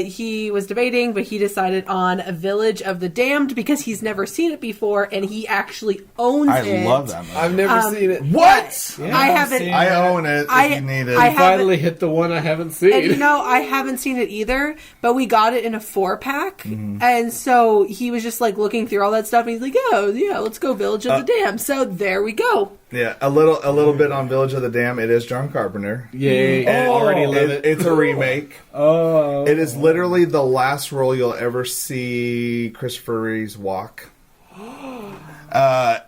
he was debating, but he decided on A Village of the Damned because he's never seen it before, and he actually owns it. I love that movie. I've never seen it. What? I haven't. seen I own it if you need it. I haven't- Finally hit the one I haven't seen. And I haven't seen it either, but we got it in a 4-pack, Mm-hmm. and so he was just like looking through all that stuff, and he's like, "Oh yeah, let's go Village of the Damned." So there we go. Yeah, a little bit on Village of the Dam. It is John Carpenter. Yay! And Already love it. It's a remake. Oh, It is literally the last role you'll ever see Christopher Reeves walk.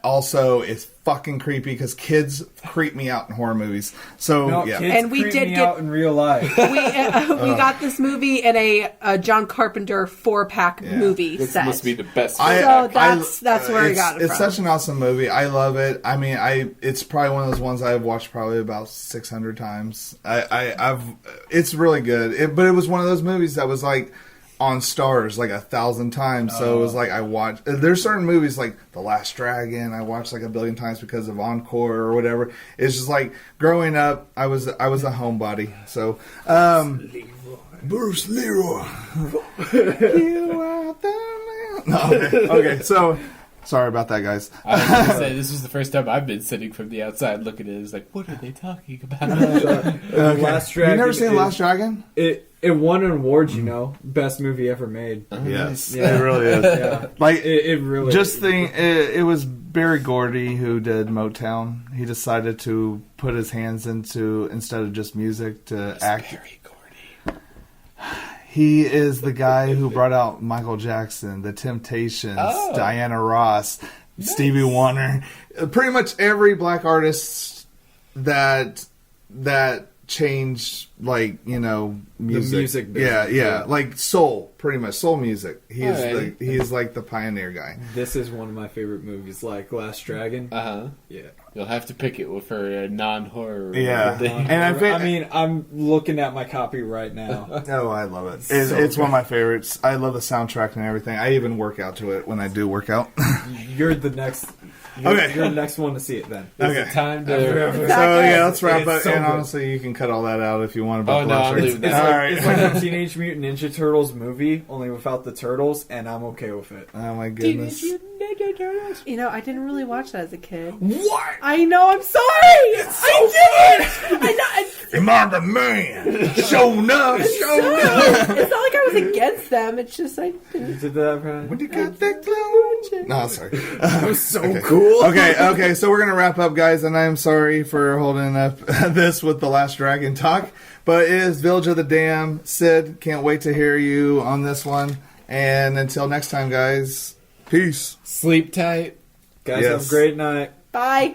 Also, it's fucking creepy because kids creep me out in horror movies. So no, yeah, kids And we creep did me get- out in real life. We got this movie in a John Carpenter 4-pack movie This set. must be the best. So that's where I got it It's from. such an awesome movie. I love it. I mean, it's probably one of those ones I've watched probably about 600 times. It's really good. But it was one of those movies that was like on Stars like 1,000 times. So it was like I watched. There's certain movies like The Last Dragon I watched like 1 billion times because of Encore or whatever. It's just like growing up, I was a homebody. So Bruce Leroy. You are the man. No, okay. So sorry about that, guys. I was going to say, this was the first time I've been sitting from the outside looking at it. It's like, what are they talking about? Last Dragon. You never seen is- Last Dragon? It won an award, best movie ever made. Yes, Yeah. it really is. Yeah, Like it really. just think, it was Barry Gordy who did Motown. He decided to put his hands into, instead of just music, to act. Barry Gordy. He is the guy who brought out Michael Jackson, The Temptations, Oh. Diana Ross, Stevie Wonder. Pretty much every black artist that changed, like, music. music Yeah, business, yeah. yeah. Like soul, pretty much. Soul music. Alrighty. He's like the pioneer guy. This is one of my favorite movies, like Last Dragon. Uh-huh. Yeah. You'll have to pick it for a non-horror. Yeah. thing. And I mean, I'm looking at my copy right now. Oh, I love it. So It's one of my favorites. I love the soundtrack and everything. I even work out to it when I do work out. You're the next. Okay. You're the next one to see it then. Okay. Time to... So yeah, let's wrap It's up. so and good. honestly, you can cut all that out if you want. About Oh, the no, Last I'm Dragon. leaving that. It's All like, right. it's like a Teenage Mutant Ninja Turtles movie, only without the turtles, and I'm okay with it. Oh my goodness. I didn't really watch that as a kid. What? I know. I'm sorry. I didn't. I know. Am I the man? Show enough. It's not like I was against them. It's just I You didn't. did that, right? When you got that clone? No, sorry. That was so cool. Okay. So we're gonna wrap up, guys, and I'm sorry for holding up this with the Last Dragon talk, but it is Village of the Dam. Sid, can't wait to hear you on this one. And until next time, guys, peace. Sleep tight. Guys, Yes. have a great night. Bye.